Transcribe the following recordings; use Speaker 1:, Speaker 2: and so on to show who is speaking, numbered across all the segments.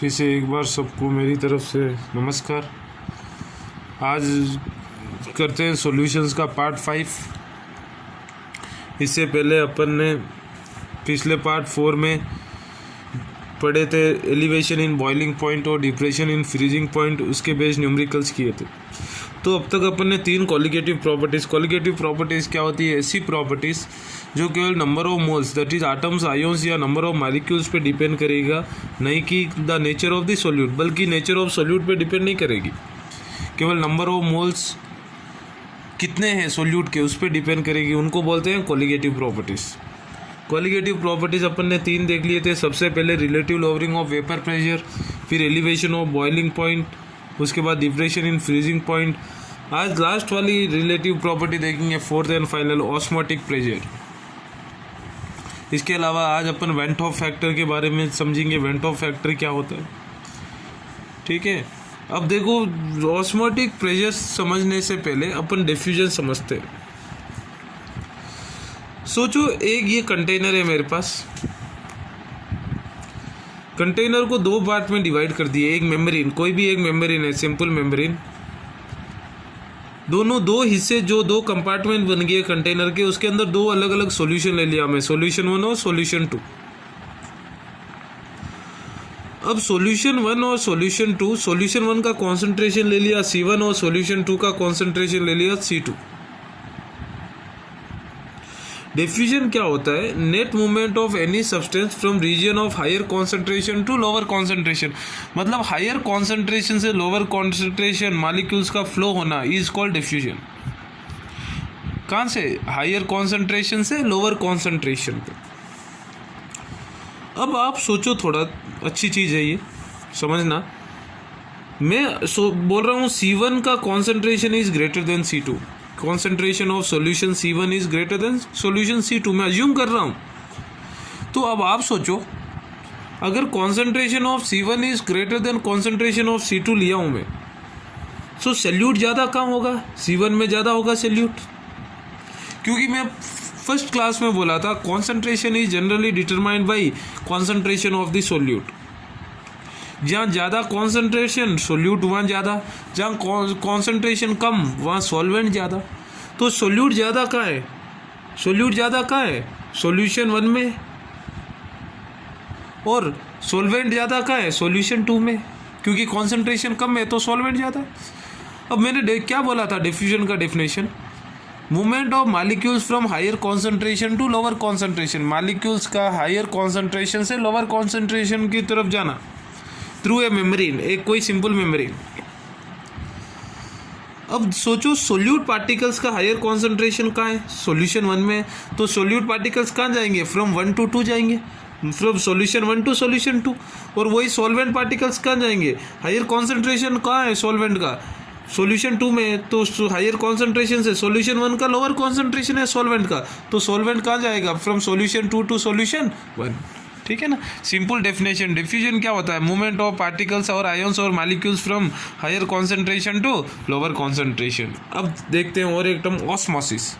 Speaker 1: फिर से एक बार सबको मेरी तरफ से नमस्कार। आज करते हैं सॉल्यूशंस का पार्ट 5। इससे पहले अपन ने पिछले पार्ट 4 में पढ़े थे एलिवेशन इन बॉइलिंग पॉइंट और डिप्रेशन इन फ्रीजिंग पॉइंट, उसके बेस न्यूमेरिकल्स किए थे। तो अब तक अपन ने 3 कॉलिगेटिव प्रॉपर्टीज़ क्या होती है? ऐसी प्रॉपर्टीज़ जो केवल number of moles that is atoms, ions या नंबर ऑफ मॉलिक्यूल्स पे डिपेंड करेगा, नहीं कि the nature of the solute, बल्कि नेचर ऑफ सॉल्यूट पे डिपेंड नहीं करेगी। केवल नंबर ऑफ मोल्स कितने हैं सॉल्यूट के, उस पर डिपेंड करेगी। उनको बोलते हैं कॉलिगेटिव प्रॉपर्टीज़। कॉलिगेटिव प्रॉपर्टीज़ अपन ने 3 देख लिए थे। सबसे पहले relative lowering of vapour pressure, फिर एलिवेशन ऑफ बॉइलिंग पॉइंट, उसके बाद डिप्रेशन इन फ्रीजिंग पॉइंट। आज लास्ट वाली रिलेटिव प्रॉपर्टी देखेंगे, 4th and final, osmotic pressure. इसके अलावा आज अपन वेंट ऑफ फैक्टर के बारे में समझेंगे। वेंट ऑफ फैक्टर क्या होता है, ठीक है। अब देखो, ऑस्मोटिक प्रेशर समझने से पहले अपन डिफ्यूजन समझते हैं। सोचो, एक ये कंटेनर है मेरे पास। कंटेनर को 2 पार्ट में डिवाइड कर दिए। एक मेम्ब्रेन, कोई भी एक मेम्ब्रेन है, सिंपल मेम्ब्रेन। दोनों 2 हिस्से, जो 2 कंपार्टमेंट बन गए कंटेनर के, उसके अंदर 2 अलग अलग सॉल्यूशन ले लिया मैं, सॉल्यूशन 1 और सॉल्यूशन 2। अब सॉल्यूशन 1 और सॉल्यूशन 2, सॉल्यूशन 1 का कॉन्सेंट्रेशन ले लिया C1 और सॉल्यूशन 2 का कॉन्सेंट्रेशन ले लिया C2। डिफ्यूजन क्या होता है? Net movement of any substance from region of higher concentration to lower concentration. मतलब हायर कॉन्सेंट्रेशन से लोअर कॉन्सेंट्रेशन मॉलिक्यूल्स का फ्लो होना इज कॉल्ड डिफ्यूजन। कहाँ से? हायर कॉन्सेंट्रेशन से लोअर कॉन्सेंट्रेशन पे। अब आप सोचो, थोड़ा अच्छी चीज़ है ये, समझना। मैं बोल रहा हूँ C1 का concentration is greater than C2। Concentration of solution C1 is greater than solution C2, मैं अज्यूम कर रहा हूँ। तो अब आप सोचो, अगर concentration of C1 is greater than concentration of C2 लिया हूँ मैं, सो सॉल्यूट ज़्यादा कहाँ होगा? C1 में ज़्यादा होगा सॉल्यूट। क्योंकि मैं फर्स्ट क्लास में बोला था, concentration is generally determined by concentration of the solute. जहाँ ज़्यादा कॉन्सेंट्रेशन, सॉल्यूट वहाँ ज़्यादा। जहाँ कॉन्सेंट्रेशन कम, वहाँ सॉल्वेंट ज़्यादा। तो सॉल्यूट ज़्यादा कहाँ है? सॉल्यूट ज़्यादा कहाँ है? सॉल्यूशन 1 में। और सॉल्वेंट ज़्यादा कहाँ है? सॉल्यूशन 2 में। क्योंकि कॉन्सेंट्रेशन कम है तो सॉल्वेंट ज़्यादा है। अब मैंने क्या बोला था डिफ्यूजन का definition? Movement of molecules from higher concentration to lower concentration. Molecules का हायर कॉन्सेंट्रेशन से लोअर कॉन्सेंट्रेशन की तरफ जाना थ्रू ए मेम्ब्रेन, एक कोई सिंपल मेम्ब्रेन। अब सोचो, सोल्यूट पार्टिकल्स का हायर कॉन्सेंट्रेशन कहाँ है? सॉल्यूशन 1 में। तो सोल्यूट पार्टिकल्स कहाँ जाएंगे? फ्रॉम 1 to 2 जाएंगे, फ्रॉम सॉल्यूशन 1 to सॉल्यूशन 2। और वही सॉल्वेंट पार्टिकल्स कहाँ जाएंगे? हायर कॉन्सेंट्रेशन कहाँ है सॉल्वेंट का? सॉल्यूशन 2 में। तो हायर कॉन्सेंट्रेशन से सॉल्यूशन 1 का लोअर कॉन्सेंट्रेशन है सॉल्वेंट का, तो सॉल्वेंट कहाँ जाएगा? From solution 2 to solution 1। ठीक है ना, सिंपल डेफिनेशन। डिफ्यूजन क्या होता है? मूवमेंट ऑफ पार्टिकल्स और आयंस और molecules from higher concentration to lower concentration. अब देखते हैं और एक टर्म, ऑस्मोसिस।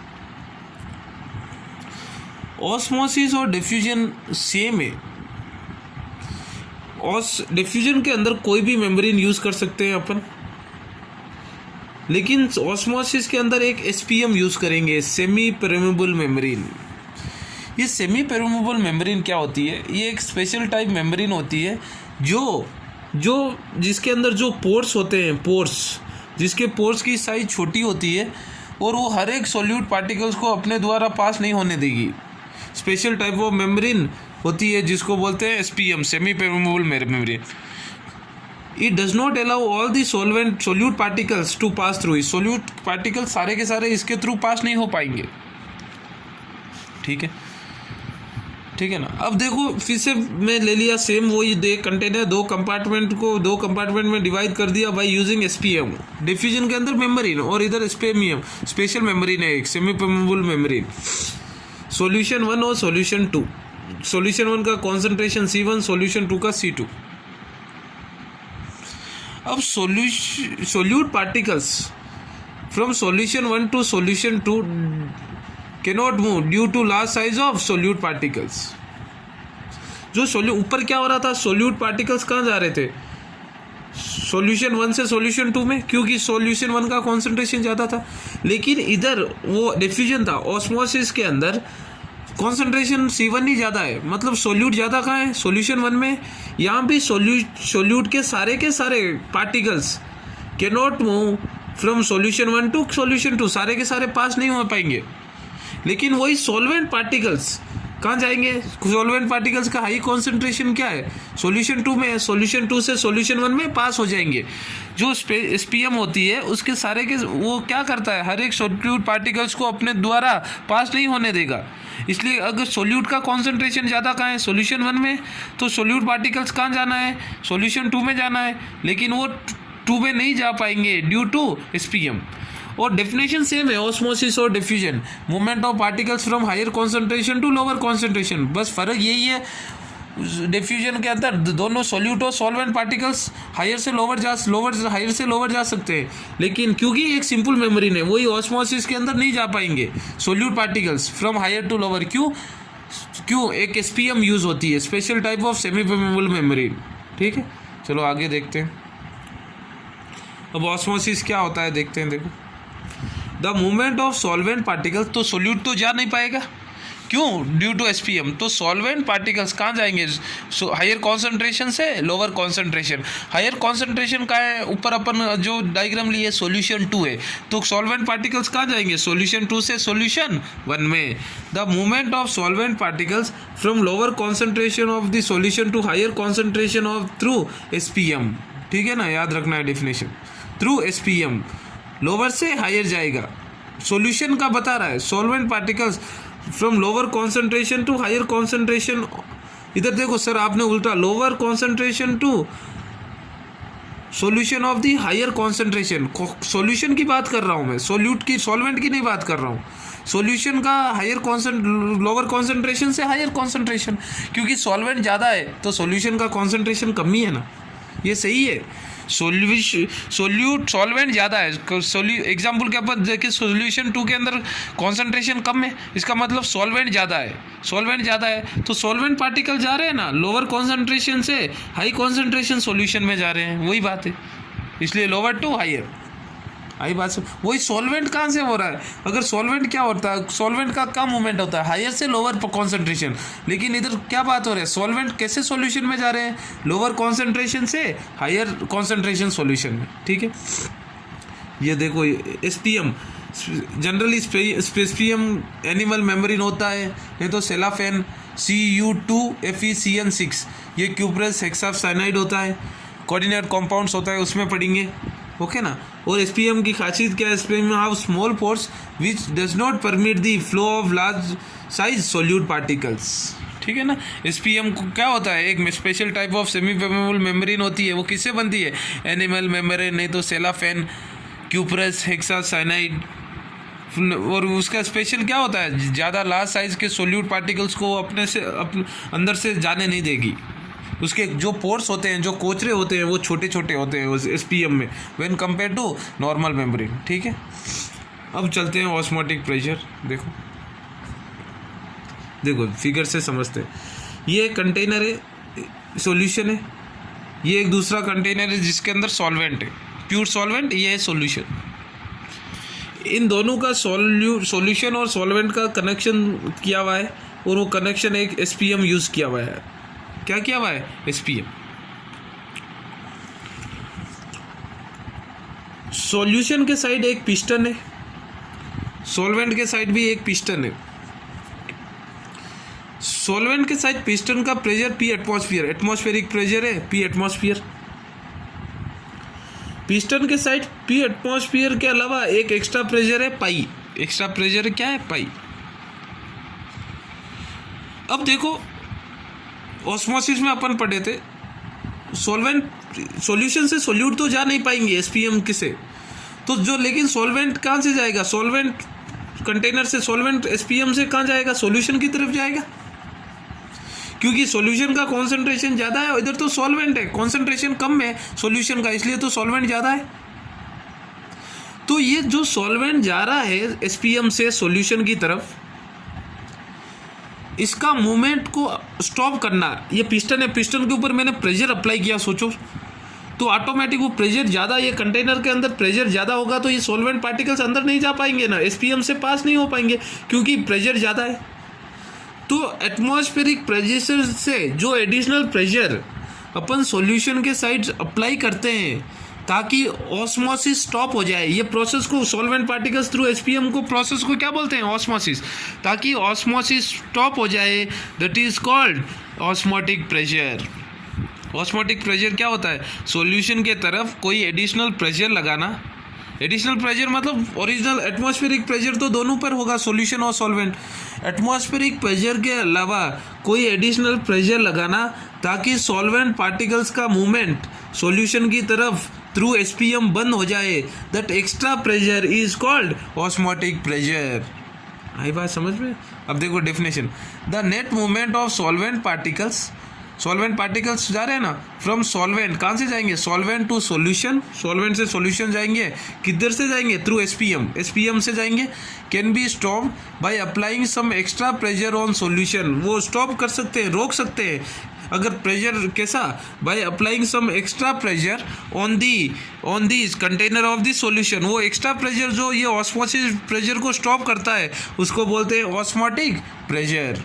Speaker 1: ऑस्मोसिस और डिफ्यूजन सेम है। डिफ्यूजन के अंदर कोई भी मेम्ब्रेन यूज कर सकते हैं अपन, लेकिन ऑस्मोसिस के अंदर एक SPM यूज करेंगे, सेमी परमेबल मेम्ब्रेन। ये सेमी परमेबल मेम्ब्रेन क्या होती है? ये एक स्पेशल टाइप मेम्ब्रेन होती है जो जिसके अंदर जो पोर्स होते हैं, जिसके पोर्स की साइज छोटी होती है और वो हर एक सॉल्यूट पार्टिकल्स को अपने द्वारा पास नहीं होने देगी। स्पेशल टाइप ऑफ मेम्ब्रेन होती है जिसको बोलते हैं SPM, semi permeable membrane. It does not allow all the solute particles to pass through. Solute particles सारे के सारे इसके थ्रू पास नहीं हो पाएंगे। ठीक है ना। अब देखो, फिर से मैं ले लिया सेम वही कंटेनर, 2 कंपार्टमेंट में डिवाइड कर दिया बाय यूजिंग SPM। डिफ्यूजन के अंदर मेम्ब्रेन और इधर SPM, स्पेशल मेम्ब्रेन है एक, सेमी परमेबल मेम्ब्रेन। सॉल्यूशन 1 और सॉल्यूशन 2। सॉल्यूशन 1 का कॉन्सेंट्रेशन C1, सॉल्यूशन 2 का C2। अब solute particles from solution 1 to solution 2 cannot move due to large size of solute particles. जो ऊपर क्या हो रहा था, सोल्यूट पार्टिकल्स कहाँ जा रहे थे, सॉल्यूशन 1 से सॉल्यूशन 2 में, क्योंकि सॉल्यूशन 1 का कॉन्सेंट्रेशन ज़्यादा था। लेकिन इधर वो डिफ्यूजन था, ऑस्मोसिस के अंदर कॉन्सेंट्रेशन C1 ही ज़्यादा है, मतलब सोल्यूट ज़्यादा कहाँ है, सॉल्यूशन 1 में। यहाँ भी सोल्यूट के सारे particles can not move from solution 1 to solution 2, सारे के सारे पास नहीं हो पाएंगे। लेकिन वही सॉल्वेंट पार्टिकल्स कहाँ जाएंगे, सॉल्वेंट पार्टिकल्स का हाई कॉन्सेंट्रेशन क्या है, सॉल्यूशन 2 में है, सॉल्यूशन 2 से सॉल्यूशन 1 में पास हो जाएंगे। जो SPM होती है उसके सारे के वो क्या करता है, हर एक सोल्यूट पार्टिकल्स को अपने द्वारा पास नहीं होने देगा। इसलिए अगर सोल्यूट का कॉन्सेंट्रेशन ज़्यादा कहाँ है, सॉल्यूशन 1 में, तो सोल्यूट पार्टिकल्स कहाँ जाना है, सॉल्यूशन 2 में जाना है, लेकिन वो 2 में नहीं जा पाएंगे ड्यू टू SPM। और डेफिनेशन सेम है, ऑस्मोसिस और diffusion, movement of particles from higher concentration to lower concentration. बस फर्क यही है, डिफ्यूजन के अंदर दोनों सॉल्यूट और सॉल्वेंट पार्टिकल्स हायर से लोअर जा सकते हैं, लेकिन क्योंकि एक सिंपल मेम्ब्रेन है, वही ऑस्मोसिस के अंदर नहीं जा पाएंगे solute particles from higher to lower. क्यों एक SPM यूज होती है, special type of semi permeable membrane. ठीक है, चलो आगे देखते हैं। अब ऑस्मोसिस क्या होता है देखते हैं। देखो, the movement of solvent particles, तो सोल्यूट तो जा नहीं पाएगा, क्यों, ड्यू टू SPM। तो सॉल्वेंट पार्टिकल्स कहाँ जाएंगे, हायर कॉन्सेंट्रेशन से लोअर कॉन्सेंट्रेशन। हायर कॉन्सेंट्रेशन का है, ऊपर अपन जो डायग्राम लिए सॉल्यूशन 2 है, तो सॉल्वेंट पार्टिकल्स कहाँ जाएंगे, सॉल्यूशन 2 से सॉल्यूशन 1 में। The movement of solvent particles from lower concentration of the solution to higher concentration of through SPM। ठीक है ना, याद रखना है डेफिनेशन, थ्रू SPM लोअर से हायर जाएगा। सॉल्यूशन का बता रहा है, solvent particles from lower concentration to higher concentration. इधर देखो सर, आपने उल्टा, lower concentration to solution of the higher concentration. Solution की बात कर रहा हूँ मैं, सॉल्वेंट की नहीं बात कर रहा हूँ। सॉल्यूशन का लोअर कॉन्सेंट्रेशन से हायर कॉन्सेंट्रेशन, क्योंकि सॉल्वेंट ज़्यादा है तो सॉल्यूशन का कॉन्सेंट्रेशन कम ही है ना, ये सही है। सॉल्वेंट ज़्यादा है, एग्जाम्पल के अपन देखिए, सॉल्यूशन 2 के अंदर कॉन्सेंट्रेशन कम है, इसका मतलब सॉल्वेंट ज़्यादा है, तो सॉल्वेंट पार्टिकल जा रहे हैं ना लोअर कॉन्सेंट्रेशन से हाई कॉन्सेंट्रेशन सॉल्यूशन में जा रहे हैं, वही बात है, इसलिए लोअर टू हायर। आई बात से वही सॉल्वेंट कहाँ से हो रहा है, अगर सॉल्वेंट क्या होता है, सॉल्वेंट का कम मूवमेंट होता है, हायर से लोअर कॉन्सेंट्रेशन। लेकिन इधर क्या बात हो रही है, सॉल्वेंट कैसे सॉल्यूशन में जा रहे हैं, लोअर कॉन्सेंट्रेशन से हायर कॉन्सेंट्रेशन सॉल्यूशन में। ठीक है, ये देखो SPM generally SPM animal membrane होता है, नहीं तो सेलाफेन Cu2FeCN6, ये क्यूप्रेस हेक्सासाइनाइड होता है, कोऑर्डिनेट कॉम्पाउंड्स होता है, उसमें पढ़ेंगे। ओके ना। और SPM की खासियत क्या है, SPM have small pores which does not permit the flow of large size solute particles. ठीक है ना। SPM को क्या होता है, एक special type of semi permeable membrane होती है, वो किससे बनती है, एनिमल मेम्ब्रेन, नहीं तो सेलाफेन, क्यूप्रेस हेक्सासाइनाइड। और उसका स्पेशल क्या होता है, ज़्यादा लार्ज साइज के सोल्यूट पार्टिकल्स को अंदर से जाने नहीं देगी। उसके जो पोर्स होते हैं, जो कोचरे होते हैं, वो छोटे छोटे होते हैं उस SPM में when compare to normal membrane. ठीक है, अब चलते हैं ऑस्मोटिक प्रेशर। देखो फिगर से समझते हैं। ये एक कंटेनर है, सॉल्यूशन है, ये एक दूसरा कंटेनर है जिसके अंदर सॉल्वेंट है, प्योर सॉल्वेंट, ये है सॉल्यूशन। इन दोनों का सॉल्यूशन और सॉल्वेंट का कनेक्शन किया हुआ है, और वो कनेक्शन एक SPM यूज़ किया हुआ है। क्या किया हुआ है, SPM। सॉल्यूशन के साइड एक पिस्टन है, सॉल्वेंट के साइड भी एक पिस्टन है। सॉल्वेंट के साइड पिस्टन का pressure P atmosphere, atmospheric pressure है P एटमॉस्फेयर। पिस्टन के साइड P एटमॉस्फेयर के अलावा एक एक्स्ट्रा प्रेशर है पाई। एक्स्ट्रा प्रेशर क्या है, पाई। अब देखो ऑस्मोसिस में अपन पढ़े थे, सॉल्यूशन से सोल्यूट तो जा नहीं पाएंगे SPM किसे, तो जो लेकिन सॉल्वेंट कहाँ से जाएगा, सॉल्वेंट कंटेनर से सॉल्वेंट SPM से कहाँ जाएगा, सॉल्यूशन की तरफ जाएगा, क्योंकि सॉल्यूशन का कॉन्सेंट्रेशन ज़्यादा है, इधर तो सॉल्वेंट है, कॉन्सेंट्रेशन कम है सॉल्यूशन का, इसलिए तो सॉल्वेंट ज़्यादा है। तो ये जो सॉल्वेंट जा रहा है SPM से सॉल्यूशन की तरफ, इसका मूवमेंट को स्टॉप करना, ये पिस्टन है, पिस्टन के ऊपर मैंने प्रेशर अप्लाई किया, सोचो तो ऑटोमेटिक वो प्रेशर ज़्यादा, ये कंटेनर के अंदर प्रेशर ज़्यादा होगा तो ये सॉल्वेंट पार्टिकल्स अंदर नहीं जा पाएंगे ना, एसपीएम से पास नहीं हो पाएंगे क्योंकि प्रेशर ज़्यादा है। तो एटमॉस्फेरिक प्रेशर से जो एडिशनल प्रेशर अपन सॉल्यूशन के साइड अप्लाई करते हैं ताकि ऑस्मोसिस स्टॉप हो जाए, ये प्रोसेस को सॉल्वेंट पार्टिकल्स थ्रू एसपीएम को प्रोसेस को क्या बोलते हैं, ऑस्मोसिस, ताकि ऑस्मोसिस स्टॉप हो जाए, that is called osmotic pressure. Osmotic pressure क्या होता है, सॉल्यूशन के तरफ कोई एडिशनल प्रेशर लगाना, एडिशनल प्रेशर मतलब ओरिजिनल एटमॉस्फेरिक प्रेशर तो दोनों पर होगा, सॉल्यूशन और सॉल्वेंट, एटमॉस्फेरिक प्रेशर के अलावा कोई एडिशनल प्रेशर लगाना ताकि सॉल्वेंट पार्टिकल्स का मूवमेंट सॉल्यूशन की तरफ थ्रू एसपीएम बंद हो जाए, that extra pressure is called osmotic pressure. आई बात समझ में? अब देखो definition, the net movement of solvent particles, solvent particles जा रहे हैं ना, फ्रॉम सॉल्वेंट, कहाँ से जाएंगे, सॉल्वेंट टू सॉल्यूशन, सॉल्वेंट से सॉल्यूशन जाएंगे, किधर से जाएंगे, थ्रू एसपीएम, एसपीएम से जाएंगे, can be stop by applying some extra pressure on solution, वो स्टॉप कर सकते हैं, रोक सकते हैं अगर प्रेशर कैसा, by applying some extra pressure on the container of the solution, वो एक्स्ट्रा प्रेशर जो ये ऑस्मोसिस प्रेशर को स्टॉप करता है उसको बोलते हैं ऑस्मोटिक प्रेशर।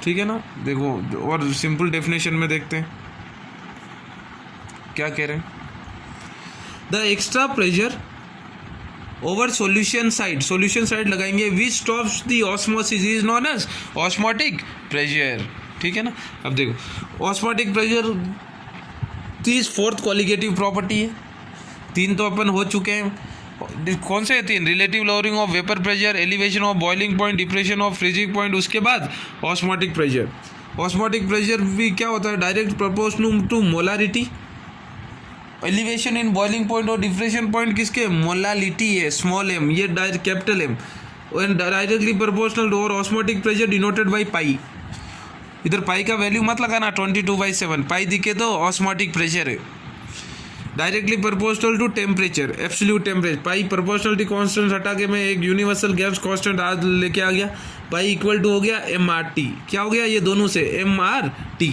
Speaker 1: ठीक है ना? देखो और सिंपल डेफिनेशन में देखते हैं क्या कह रहे हैं, the extra pressure over solution side लगाएंगे which stops the osmosis is known as osmotic pressure. ठीक है ना? अब देखो ऑस्मोटिक प्रेशर तीस फोर्थ क्वालिटेटिव प्रॉपर्टी है, तीन तो अपन हो चुके हैं, कौन से तीन, relative lowering of vapour pressure, elevation of boiling point, depression of freezing point, उसके बाद ऑस्मोटिक प्रेशर। ऑस्मोटिक प्रेशर भी क्या होता है, direct proportional to molarity, elevation in boiling point और डिप्रेशन पॉइंट किसके, मोलालिटी है, स्मॉल एम, ये direct capital M, and directly proportional to, और osmotic pressure denoted by pi, इधर पाई का वैल्यू मत लगाना 22/7, पाई दिखे तो ऑस्मोटिक प्रेशर है, directly proportional to temperature, absolute temperature, pi proportionality constant हटा के मैं एक यूनिवर्सल गैस कांस्टेंट आज लेके आ गया, पाई इक्वल टू हो गया MRT, क्या हो गया ये दोनों से MRT,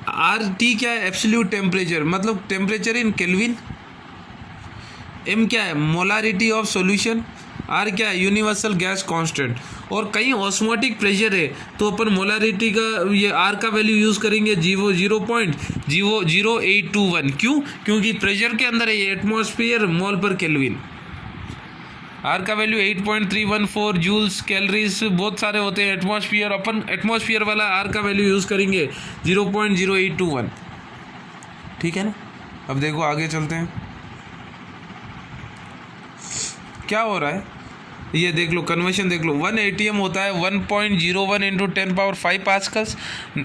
Speaker 1: RT क्या है, एब्सोल्यूट टेम्परेचर मतलब टेम्परेचर इन केल्विन, M क्या है, मोलारिटी ऑफ सॉल्यूशन, R क्या है, यूनिवर्सल गैस कांस्टेंट, और कहीं ऑस्मोटिक प्रेशर है तो अपन मोलारिटी का ये R का वैल्यू यूज़ करेंगे 0.00821, क्यों, क्योंकि प्रेशर के अंदर है ये एटमॉस्फेयर मोल पर केल्विन, R का वैल्यू 8.314 जूल्स कैलोरीज, बहुत सारे होते हैं एटमॉस्फेयर, अपन एटमॉस्फेयर वाला R का वैल्यू यूज़ करेंगे 0.0821। ठीक है ना? अब देखो आगे चलते हैं क्या हो रहा है, ये देख लो कन्वर्शन देख लो, 1 ATM होता है 1.01 इंटू 10⁵ पास्कल्स,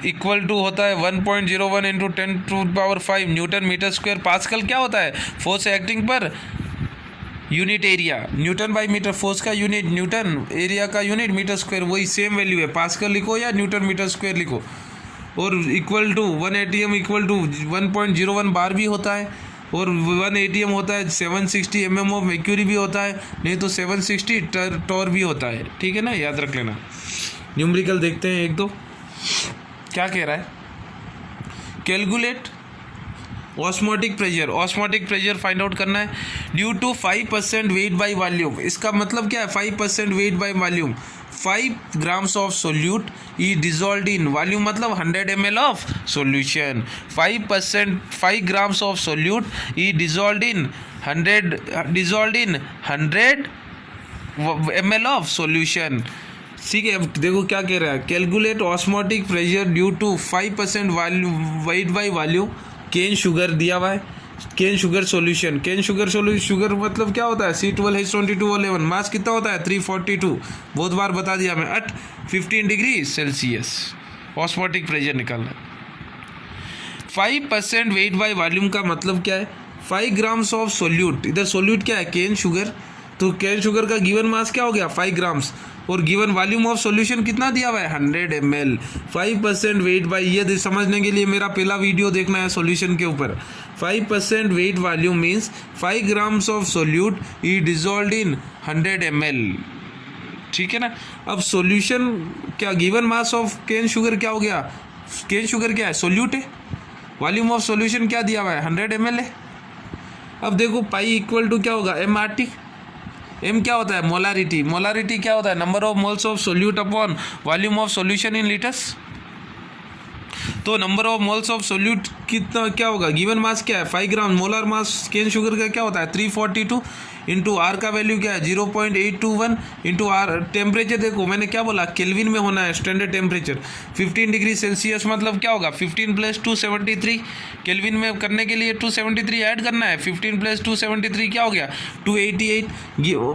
Speaker 1: इक्वल टू होता है 1.01 into 10⁵ newton metre square. Pascal क्या होता है, force acting per unit area, newton by metre, force का यूनिट न्यूटन, एरिया का यूनिट मीटर स्क्वायर, वही सेम वैल्यू है, पास्कल लिखो या न्यूटन मीटर स्क्वायर लिखो, और equal to 1 ATM equal to 1.01 bar भी होता है, और 1 ATM होता है 760 mm ऑफ mercury भी होता है, नहीं तो 760 टॉर भी होता है। ठीक है ना, याद रख लेना। न्यूमेरिकल देखते हैं एक दो, क्या कह रहा है, calculate osmotic pressure find out करना है due to 5% weight by volume. इसका मतलब क्या है, 5% weight by volume, 5 grams of solute is dissolved in volume मतलब 100 ml of solution, 5 grams of solute is dissolved in 100 ml of solution। ठीक है, अब देखो क्या कह रहा है, calculate osmotic pressure due to 5% weight by volume, cane sugar दिया हुआ है, cane sugar solution, cane sugar sugar मतलब क्या होता है, C12H22O11, मास कितना होता है 342, बहुत बार बता दिया मैं, at 15 degree Celsius osmotic pressure निकालना। 5% वेट बाय वॉल्यूम का मतलब क्या है, 5 grams ऑफ सोल्यूट, इधर सोल्यूट क्या है, केन शुगर, तो केन शुगर का गिवन मास क्या हो गया 5 grams, और गिवन वॉल्यूम ऑफ सॉल्यूशन कितना दिया हुआ है 100 ml। 5% वेट बाई, ये समझने के लिए मेरा पहला वीडियो देखना है सॉल्यूशन के ऊपर। 5% weight volume means 5 grams of solute is dissolved in 100 ml। ठीक है ना। अब सॉल्यूशन क्या, given mass of cane sugar क्या हो गया, केन शुगर क्या है, सोल्यूट है। वॉल्यूम ऑफ सॉल्यूशन क्या दिया हुआ है, 100 ml है। अब देखो पाई इक्वल टू क्या होगा, MRT। एम क्या होता है, मोलारिटी। मोलारिटी क्या होता है, number of moles of solute upon volume of solution in litres. तो number of moles of solute कितना क्या होगा, गिवन मास क्या है 5 ग्राम, मोलर मास केन शुगर का क्या होता है 342, इंटू आर का वैल्यू क्या है 0.821, इंटू आर टेम्परेचर देखो मैंने क्या बोला, केल्विन में होना है स्टैंडर्ड टेम्परेचर 15 डिग्री सेल्सियस, मतलब क्या होगा 15 + 273, केल्विन में करने के लिए 273 ऐड करना है, 15 + 273 क्या हो गया 288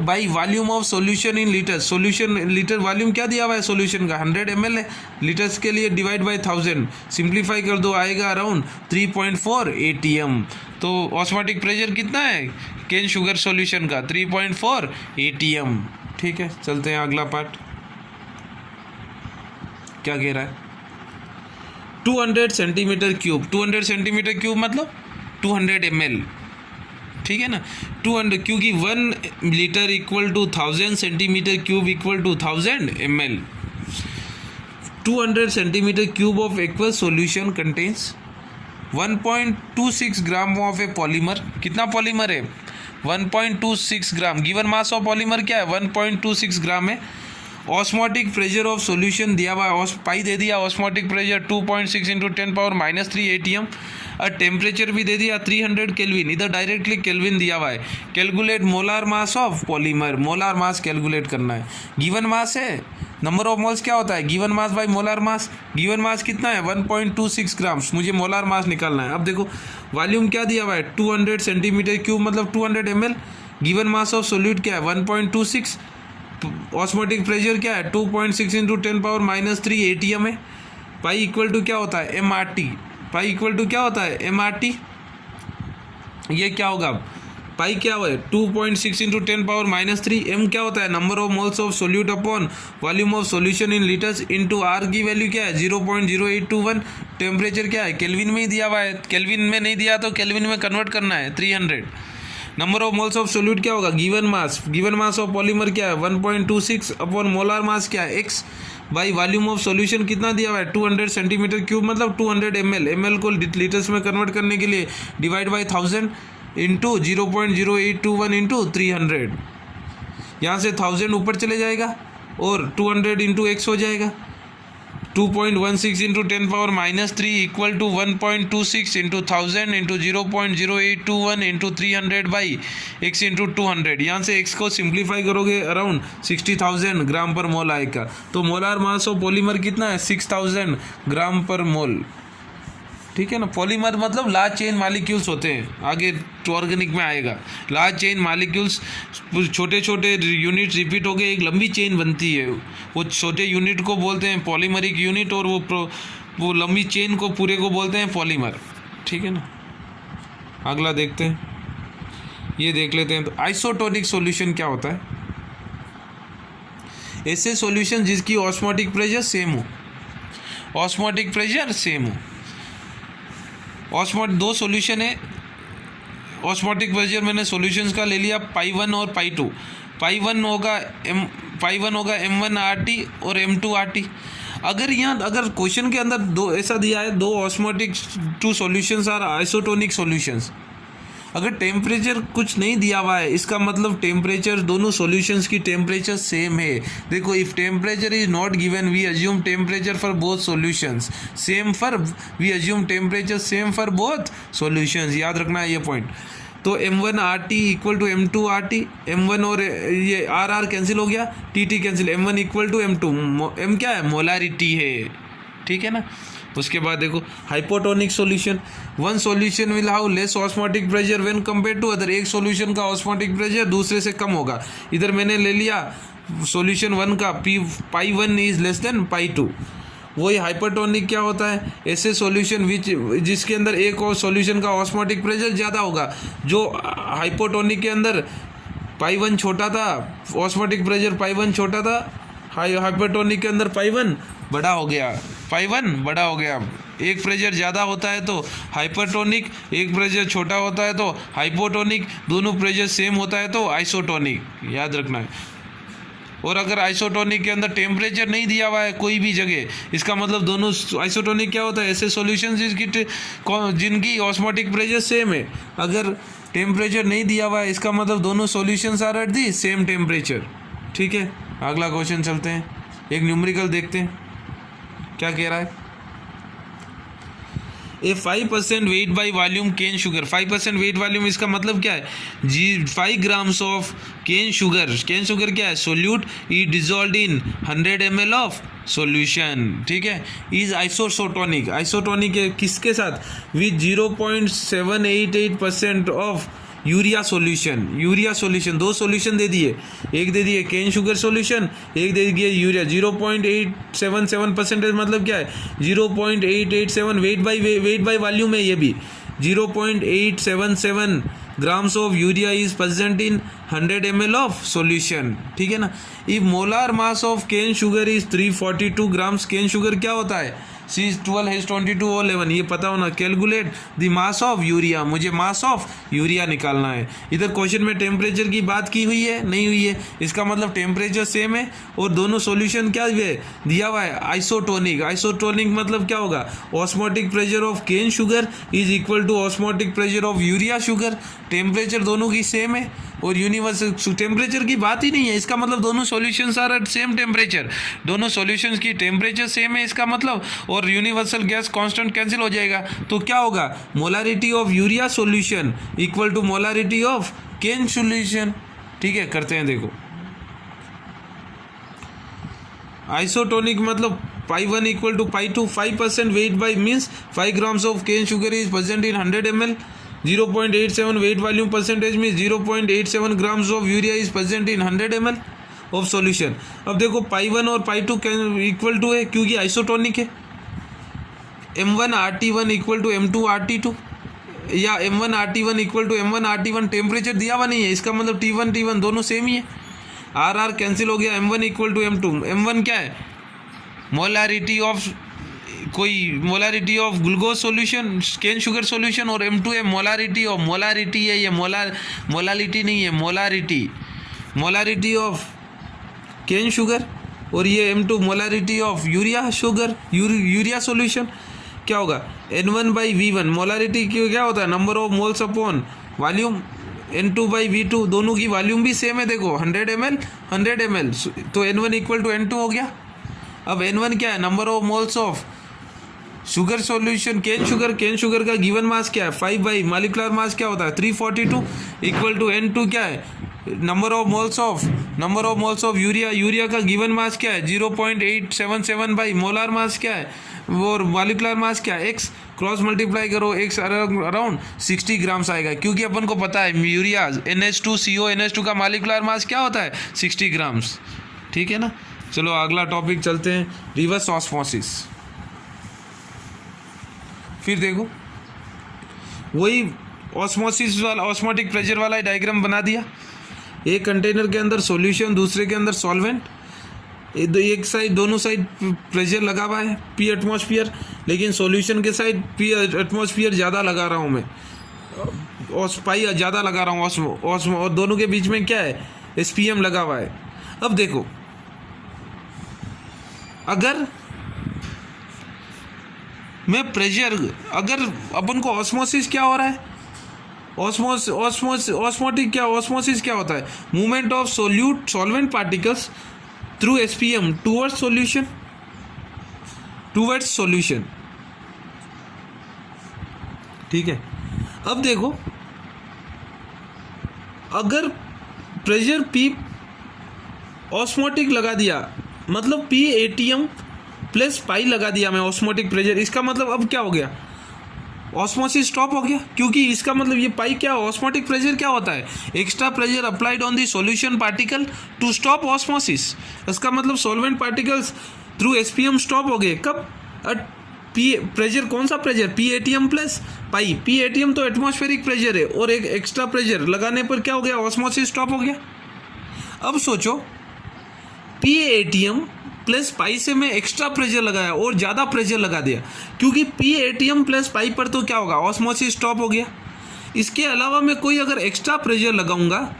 Speaker 1: by volume of solution in litre. Solution litre volume क्या दिया हुआ है सॉल्यूशन का 100 ml है, लीटर्स के लिए डिवाइड बाई 1000, सिंप्लीफाई कर दो आएगा अराउंड 3.4 ATM। तो ऑस्मोटिक प्रेशर कितना है केन शुगर सॉल्यूशन का 3.4 ATM। ठीक है, चलते हैं अगला पार्ट। क्या कह रहा है, 200 सेंटीमीटर क्यूब, 200 सेंटीमीटर क्यूब मतलब 200 ml, ठीक है ना। 200 क्योंकि 1 litre equal to 1000 centimetre cube equal to 1000 ml। 200 centimetre cube of aqueous solution contains 1.26 gram of a polymer. कितना पॉलीमर है 1.26 gram. Given mass of polymer क्या है 1.26 ग्राम है। ऑस्मोटिक प्रेशर ऑफ सॉल्यूशन दिया हुआ है, पाई दे दिया ऑस्मोटिक प्रेशर 2.6 × 10⁻³ ATM, और टेम्परेचर भी दे दिया 300 केल्विन, इधर डायरेक्टली केल्विन दिया हुआ है। Calculate molar mass of polymer, molar mass calculate करना है। गिवन मास है, नंबर ऑफ मोल्स क्या होता है given mass by molar mass. Given mass कितना है 1.26 ग्राम्स, मुझे मोलार मास निकालना है। अब देखो वॉल्यूम क्या दिया हुआ है 200 सेंटीमीटर क्यूब मतलब 200 ml। Given mass of solute क्या है 1.26, ऑस्मोटिक प्रेशर क्या है 2.6 × 10⁻³ ATM है। पाई इक्वल टू क्या होता है MRT, पाई इक्वल टू क्या होता है MRT, ये क्या होगा पाई क्या हुआ है 2.6 × 10⁻³ M क्या होता है number of moles of solute upon volume of solution in litres, into R की वैल्यू क्या है 0.0821, टेम्परेचर क्या है केल्विन में ही दिया हुआ है, केल्विन में नहीं दिया तो केल्विन में कन्वर्ट करना है 300। Number of moles of solute क्या होगा गिवन मास ऑफ पॉलीमर क्या है 1.26 अपॉन मोलार मास क्या है x by volume of solution कितना दिया हुआ है 200 सेंटीमीटर क्यूब मतलब 200 ml को लीटर्स में कन्वर्ट करने के लिए डिवाइड बाई 1000 इंटू 0.0821 इंटू 300। यहाँ से 1000 ऊपर चले जाएगा और 200 इंटू x हो जाएगा 2.16 × 10⁻³ equal to 1.26 into 1000 into 0.0821 into 300 by x into 200। यहाँ से x को सिंप्लीफाई करोगे अराउंड 60,000 ग्राम पर मोल आएगा। तो मोलार मास ऑफ पॉलीमर कितना है 6000 ग्राम पर मोल। ठीक है ना। पॉलीमर मतलब लार्ज चेन मालिक्यूल्स होते हैं, आगे ऑर्गेनिक में आएगा। लार्ज चेन मालिक्यूल्स छोटे छोटे यूनिट रिपीट होकर एक लंबी चेन बनती है, वो छोटे यूनिट को बोलते हैं पॉलीमरिक यूनिट, और वो लंबी चेन को पूरे को बोलते हैं पॉलीमर। ठीक है ना। अगला देखते हैं, ये देख लेते हैं। तो आइसोटोनिक सॉल्यूशन क्या होता है, ऐसे सॉल्यूशन जिसकी ऑस्मोटिक प्रेशर सेम हो, ऑस्मोटिक प्रेशर सेम हो। दो सॉल्यूशन है, ऑस्मोटिक प्रेशर मैंने सॉल्यूशंस का ले लिया पाई 1 और पाई 2। पाई 1 होगा M1RT और M2RT। अगर क्वेश्चन के अंदर दो ऐसा दिया है, दो osmotic two solutions are isotonic solutions, अगर टेम्परेचर कुछ नहीं दिया हुआ है इसका मतलब टेम्परेचर दोनों सॉल्यूशंस की टेम्परेचर सेम है। देखो if temperature is not given we assume temperature for both solutions same for, we assume temperature same for both solutions. याद रखना है ये पॉइंट। तो M1RT equal to M2RT, M1 और ये R कैंसिल हो गया, TT cancel, M1 equal to M2। M क्या है मोलारिटी है। ठीक है ना। उसके बाद देखो hypotonic solution, one solution will have less osmotic pressure when compare to other. एक सॉल्यूशन का ऑस्मोटिक प्रेशर दूसरे से कम होगा। इधर मैंने ले लिया सॉल्यूशन 1 का पाई 1 इज लेस देन पाई 2। वही हाइपरटोनिक क्या होता है, ऐसे सॉल्यूशन जिसके अंदर एक और सॉल्यूशन का ऑस्मोटिक प्रेशर ज़्यादा होगा। जो हाइपोटोनिक के अंदर पाई 1 छोटा था, ऑस्मोटिक प्रेशर पाई 1 छोटा था, हाइपरटोनिक के अंदर पाई 1 बड़ा हो गया, पाई 1 बड़ा हो गया। एक प्रेशर ज़्यादा होता है तो हाइपरटोनिक, एक प्रेशर छोटा होता है तो हाइपोटोनिक, दोनों प्रेशर सेम होता है तो आइसोटोनिक। याद रखना है। और अगर आइसोटोनिक के अंदर टेम्परेचर नहीं दिया हुआ है कोई भी जगह, इसका मतलब दोनों आइसोटोनिक क्या होता है, ऐसे सॉल्यूशन जिनकी ऑस्मोटिक प्रेशर सेम है। अगर टेम्परेचर नहीं दिया हुआ है इसका मतलब दोनों solutions are at the same temperature. ठीक है, अगला क्वेश्चन चलते हैं, एक न्यूमेरिकल देखते हैं क्या कह रहा है। A 5% weight by volume cane sugar, 5% weight volume इसका मतलब क्या है, 5 ग्राम्स ऑफ केन शुगर क्या है, solute E dissolve in 100 ml of solution. ठीक है, इज आइसोटोनिक है किसके साथ, विद 0.788% ऑफ यूरिया सॉल्यूशन। दो सॉल्यूशन दे दिए, एक दे दिए केन शुगर सॉल्यूशन, एक दे दिए यूरिया। 0.877% मतलब क्या है, 0.887 वेट बाई वॉल्यूम है ये भी। 0.877 grams of urea is present in 100 ml of solution. ठीक है ना। If molar mass of cane sugar is 342 grams, cane sugar क्या होता है, C12H22O11, ये पता होना। Calculate the mass of urea, मुझे मास ऑफ यूरिया निकालना है। इधर क्वेश्चन में टेम्परेचर की बात की हुई है, नहीं हुई है, इसका मतलब टेम्परेचर सेम है और दोनों सॉल्यूशन क्या है दिया हुआ है, आइसोटोनिक मतलब क्या होगा, osmotic pressure of cane sugar is equal to osmotic pressure of urea sugar. Temperature दोनों की सेम है और यूनिवर्सल टेम्परेचर की बात ही नहीं है, इसका मतलब दोनों solutions are at same temperature, दोनों सॉल्यूशंस की टेम्परेचर सेम है इसका मतलब, और यूनिवर्सल गैस कांस्टेंट कैंसिल हो जाएगा तो क्या होगा, molarity of urea solution equal to molarity of cane solution. ठीक है, करते हैं, देखो आइसोटोनिक मतलब pi1 equal to pi2, 5% weight by means 5 grams of cane sugar is present in 100 ml, 0.87 weight volume percentage means 0.87 grams of urea is present in 100 ml of solution. अब देखो pi1 और pi2 equal to है क्योंकि isotonic है। M1 RT1 equal to M2 RT2 या M1 RT1 equal to M1 RT1, temperature दिया हुआ नहीं है इसका मतलब T1 दोनों सेम ही है। R कैंसिल हो गया, M1 equal to M2। M1 क्या है, molarity of molarity of glucose solution cane sugar solution, और M2 है मोलारिटी है, ये मोलालिटी नहीं है, मोलारिटी ऑफ केन शुगर, और ये M2 molarity of urea sugar urea solution. क्या होगा, N1/V1, मोलारिटी क्या होता है, number of moles upon volume, N2/V2, दोनों की वॉल्यूम भी सेम है, देखो 100 ml तो N1 इक्वल टू N2 हो गया। अब N1 क्या है, number of moles of sugar solution cane sugar का गिवन मास क्या है, 5 मॉलिक्यूलर मास क्या होता है 342 इक्वल टू N2 क्या है, number of moles of urea का गिवन मास क्या है 0.877 बाई मोलार मास क्या है, और मॉलिक्यूलर मास क्या है x, क्रॉस मल्टीप्लाई करो x अराउंड 60 ग्राम्स आएगा, क्योंकि अपन को पता है यूरिया NH2CO का मॉलिक्यूलर मास क्या होता है 60 ग्राम्स। ठीक है ना। चलो अगला टॉपिक चलते हैं, रिवर्स ऑस्मोसिस। फिर देखो वही ऑस्मोसिस वाला ऑस्मोटिक प्रेशर वाला डायग्राम बना दिया। एक कंटेनर के अंदर सॉल्यूशन, दूसरे के अंदर सॉल्वेंट, एक साइड दोनों साइड प्रेशर लगा हुआ है P एटमॉस्फेयर, लेकिन सॉल्यूशन के साइड P एटमॉस्फेयर ज़्यादा लगा रहा हूँ मैं, और पाई ज़्यादा लगा रहा हूँ और दोनों के बीच में क्या है SPM लगा हुआ है। अब देखो अगर मैं प्रेशर, अगर अपन को ऑस्मोसिस क्या हो रहा है, ऑस्मोसिस क्या होता है, movement of solvent particles through SPM towards solution. ठीक है। अब देखो अगर प्रेशर P ऑस्मोटिक लगा दिया, मतलब P ATM प्लस पाई लगा दिया मैं ऑस्मोटिक प्रेशर, इसका मतलब अब क्या हो गया, ऑस्मोसिस स्टॉप हो गया, क्योंकि इसका मतलब ये पाई क्या, ऑस्मोटिक प्रेशर क्या होता है, extra pressure applied on the solution particle to stop osmosis. इसका मतलब solvent particles through SPM stop हो गए कब, प्रेशर कौन सा pressure P ATM plus pi, P ATM तो एटमॉस्फेरिक प्रेशर है, और एक एक्स्ट्रा प्रेशर लगाने पर क्या हो गया, ऑस्मोसिस स्टॉप हो गया। अब सोचो P ATM प्लस पाई से मैं एक्स्ट्रा प्रेशर लगाया और ज़्यादा प्रेशर लगा दिया, क्योंकि P ATM प्लस पाई पर तो क्या होगा, ऑस्मोसिस स्टॉप हो गया। इसके अलावा मैं कोई अगर एक्स्ट्रा प्रेशर लगाऊंगा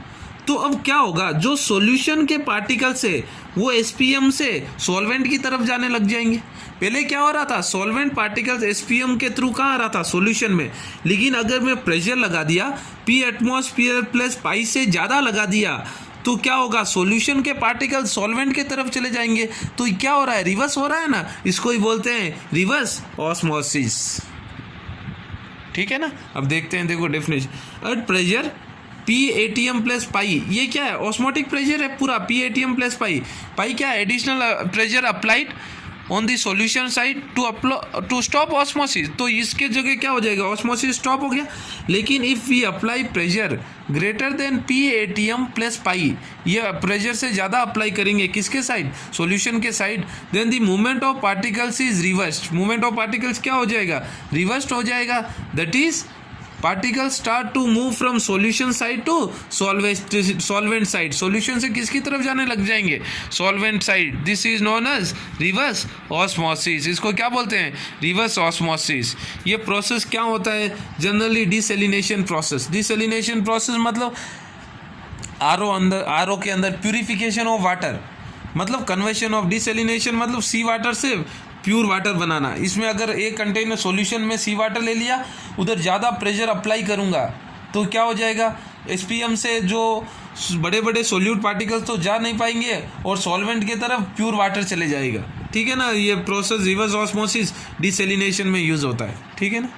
Speaker 1: तो अब क्या होगा, जो सॉल्यूशन के पार्टिकल्स है वो एसपीएम से सॉल्वेंट की तरफ जाने लग जाएंगे। पहले क्या हो रहा था, सॉल्वेंट पार्टिकल्स एसपीएम के थ्रू कहाँ आ रहा था, सॉल्यूशन में। लेकिन अगर मैं प्रेशर लगा दिया पी एटमॉस्फेयर प्लस पाई से ज़्यादा लगा दिया तो क्या होगा, सॉल्यूशन के पार्टिकल्स सॉल्वेंट के तरफ चले जाएंगे। तो क्या हो रहा है, रिवर्स हो रहा है ना, इसको ही बोलते हैं रिवर्स ऑस्मोसिस। ठीक है ना। अब देखते हैं, देखो definition. At pressure P ATM plus pi, ये क्या है, ऑस्मोटिक प्रेशर है पूरा, P ATM plus pi. Pi क्या है, additional pressure applied on the solution side to stop osmosis. तो इसके जगह क्या हो जाएगा, ऑस्मोसिस स्टॉप हो गया। लेकिन if we apply pressure greater than P ATM plus pi, ये प्रेशर से ज़्यादा अप्लाई करेंगे किसके साइड, सॉल्यूशन के side, then the movement of particles is reversed. Movement of particles क्या हो जाएगा, रिवर्स्ड हो जाएगा। That is particles start to move from solution side to solvent side. Solution से किसकी तरफ जाने लग जाएंगे, solvent side. This is known as reverse osmosis. इसको क्या बोलते हैं, रिवर्स ऑस्मोसिस। ये प्रोसेस क्या होता है, generally desalination process. Desalination process मतलब आरओ के अंदर प्यूरिफिकेशन ऑफ वाटर, मतलब कन्वर्शन ऑफ डिसैलिनेशन मतलब सी वाटर से प्योर वाटर बनाना। इसमें अगर एक कंटेनर सॉल्यूशन में सी वाटर ले लिया, उधर ज़्यादा प्रेशर अप्लाई करूँगा तो क्या हो जाएगा, एसपीएम से जो बड़े बड़े सोल्यूट पार्टिकल्स तो जा नहीं पाएंगे और सॉल्वेंट की तरफ प्योर वाटर चले जाएगा। ठीक है ना। ये प्रोसेस रिवर्स ऑस्मोसिस डिसैलिनेशन में यूज़ होता है। ठीक है ना।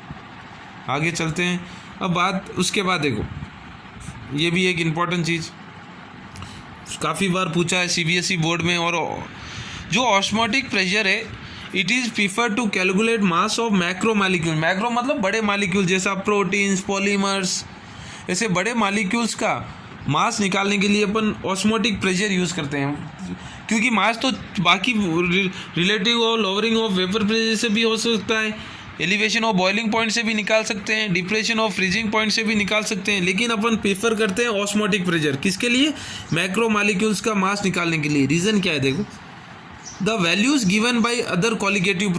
Speaker 1: आगे चलते हैं। अब बात उसके बाद देखो, ये भी एक इम्पॉर्टेंट चीज़ काफ़ी बार पूछा है सीबीएसई बोर्ड में, और जो ऑस्मोटिक प्रेशर है it is prefer to calculate mass of macro molecule. Macro मतलब बड़े मालिक्यूल, जैसा प्रोटीन्स, पॉलीमर्स, ऐसे बड़े मालिक्यूल्स का मास निकालने के लिए अपन ऑस्मोटिक प्रेशर यूज़ करते हैं। क्योंकि मास तो बाकी रिलेटिव और लोअरिंग ऑफ वेपर प्रेशर से भी हो सकता है, एलिवेशन ऑफ बॉइलिंग पॉइंट से भी निकाल सकते हैं, डिप्रेशन ऑफ फ्रीजिंग पॉइंट से भी निकाल सकते हैं। लेकिन अपन प्रेफर करते हैं ऑस्मोटिक प्रेशर, किसके लिए, मैक्रो मालिक्यूल्स का मास निकालने के लिए। रीज़न क्या है, देखो the values given by other qualitative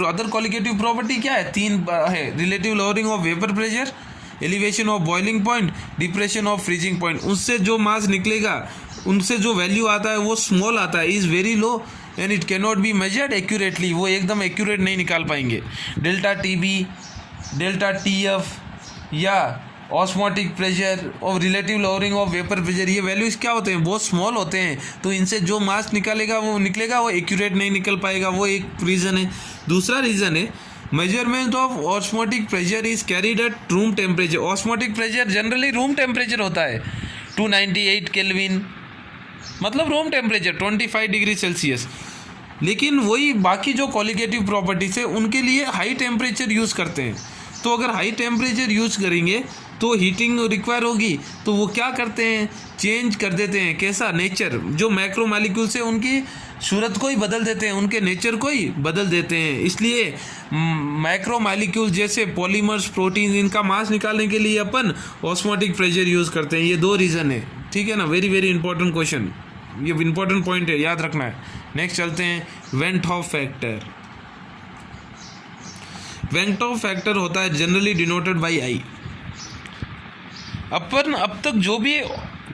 Speaker 1: property क्या है, तीन है, relative lowering of vapour pressure, elevation of boiling point, depression of freezing point. उससे जो मास निकलेगा, उनसे जो वैल्यू आता है वो स्मॉल आता है, is very low and it can not be measured accurately. वो एकदम एक्यूरेट नहीं निकाल पाएंगे। डेल्टा टीबी, डेल्टा टीएफ या ऑस्मोटिक प्रेशर और relative lowering of vapour pressure, ये वैल्यूज क्या होते हैं, बहुत स्मॉल होते हैं। तो इनसे जो मास निकलेगा वो एक्यूरेट नहीं निकल पाएगा। वो एक रीज़न है। दूसरा रीज़न है measurement of osmotic pressure is carried at room temperature. Osmotic pressure generally room temperature होता है 298 केल्विन, मतलब रूम टेम्परेचर 25 डिग्री सेल्सियस। लेकिन वही बाकी जो क्वालिटेटिव प्रॉपर्टीज है उनके लिए हाई टेम्परेचर यूज़ करते हैं। तो अगर हाई टेम्परेचर यूज़ करेंगे तो हीटिंग रिक्वायर होगी, तो वो क्या करते हैं, चेंज कर देते हैं। कैसा, नेचर, जो मैक्रो मॉलिक्यूल्स है उनकी सूरत को ही बदल देते हैं, उनके नेचर को ही बदल देते हैं। इसलिए मैक्रो मॉलिक्यूल जैसे पॉलीमर्स, प्रोटीन, इनका मास निकालने के लिए अपन ऑस्मोटिक प्रेशर यूज़ करते हैं। ये दो रीज़न है। ठीक है ना। वेरी वेरी इंपॉर्टेंट क्वेश्चन, ये इंपॉर्टेंट पॉइंट है, याद रखना है। नेक्स्ट चलते हैं, went Hoff factor. Went Hoff factor होता है जनरली डिनोटेड बाई आई। अपन अब तक जो भी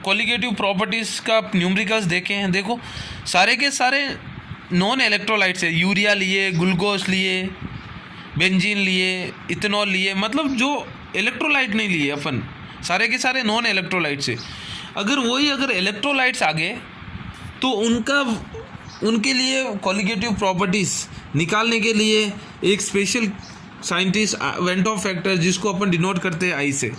Speaker 1: क्वालिटेटिव प्रॉपर्टीज़ का न्यूमेरिकल्स देखे हैं, देखो सारे के सारे नॉन इलेक्ट्रोलाइट्स है। यूरिया लिए, ग्लूकोज लिए, बेंजीन लिए, इथेनॉल लिए, मतलब जो इलेक्ट्रोलाइट नहीं लिए अपन, सारे के सारे नॉन इलेक्ट्रोलाइट्स है। अगर इलेक्ट्रोलाइट्स आ गए तो उनके लिए क्वालिटेटिव प्रॉपर्टीज़ निकालने के लिए एक special scientist van't Hoff factor, जिसको अपन डिनोट करते हैं आई से,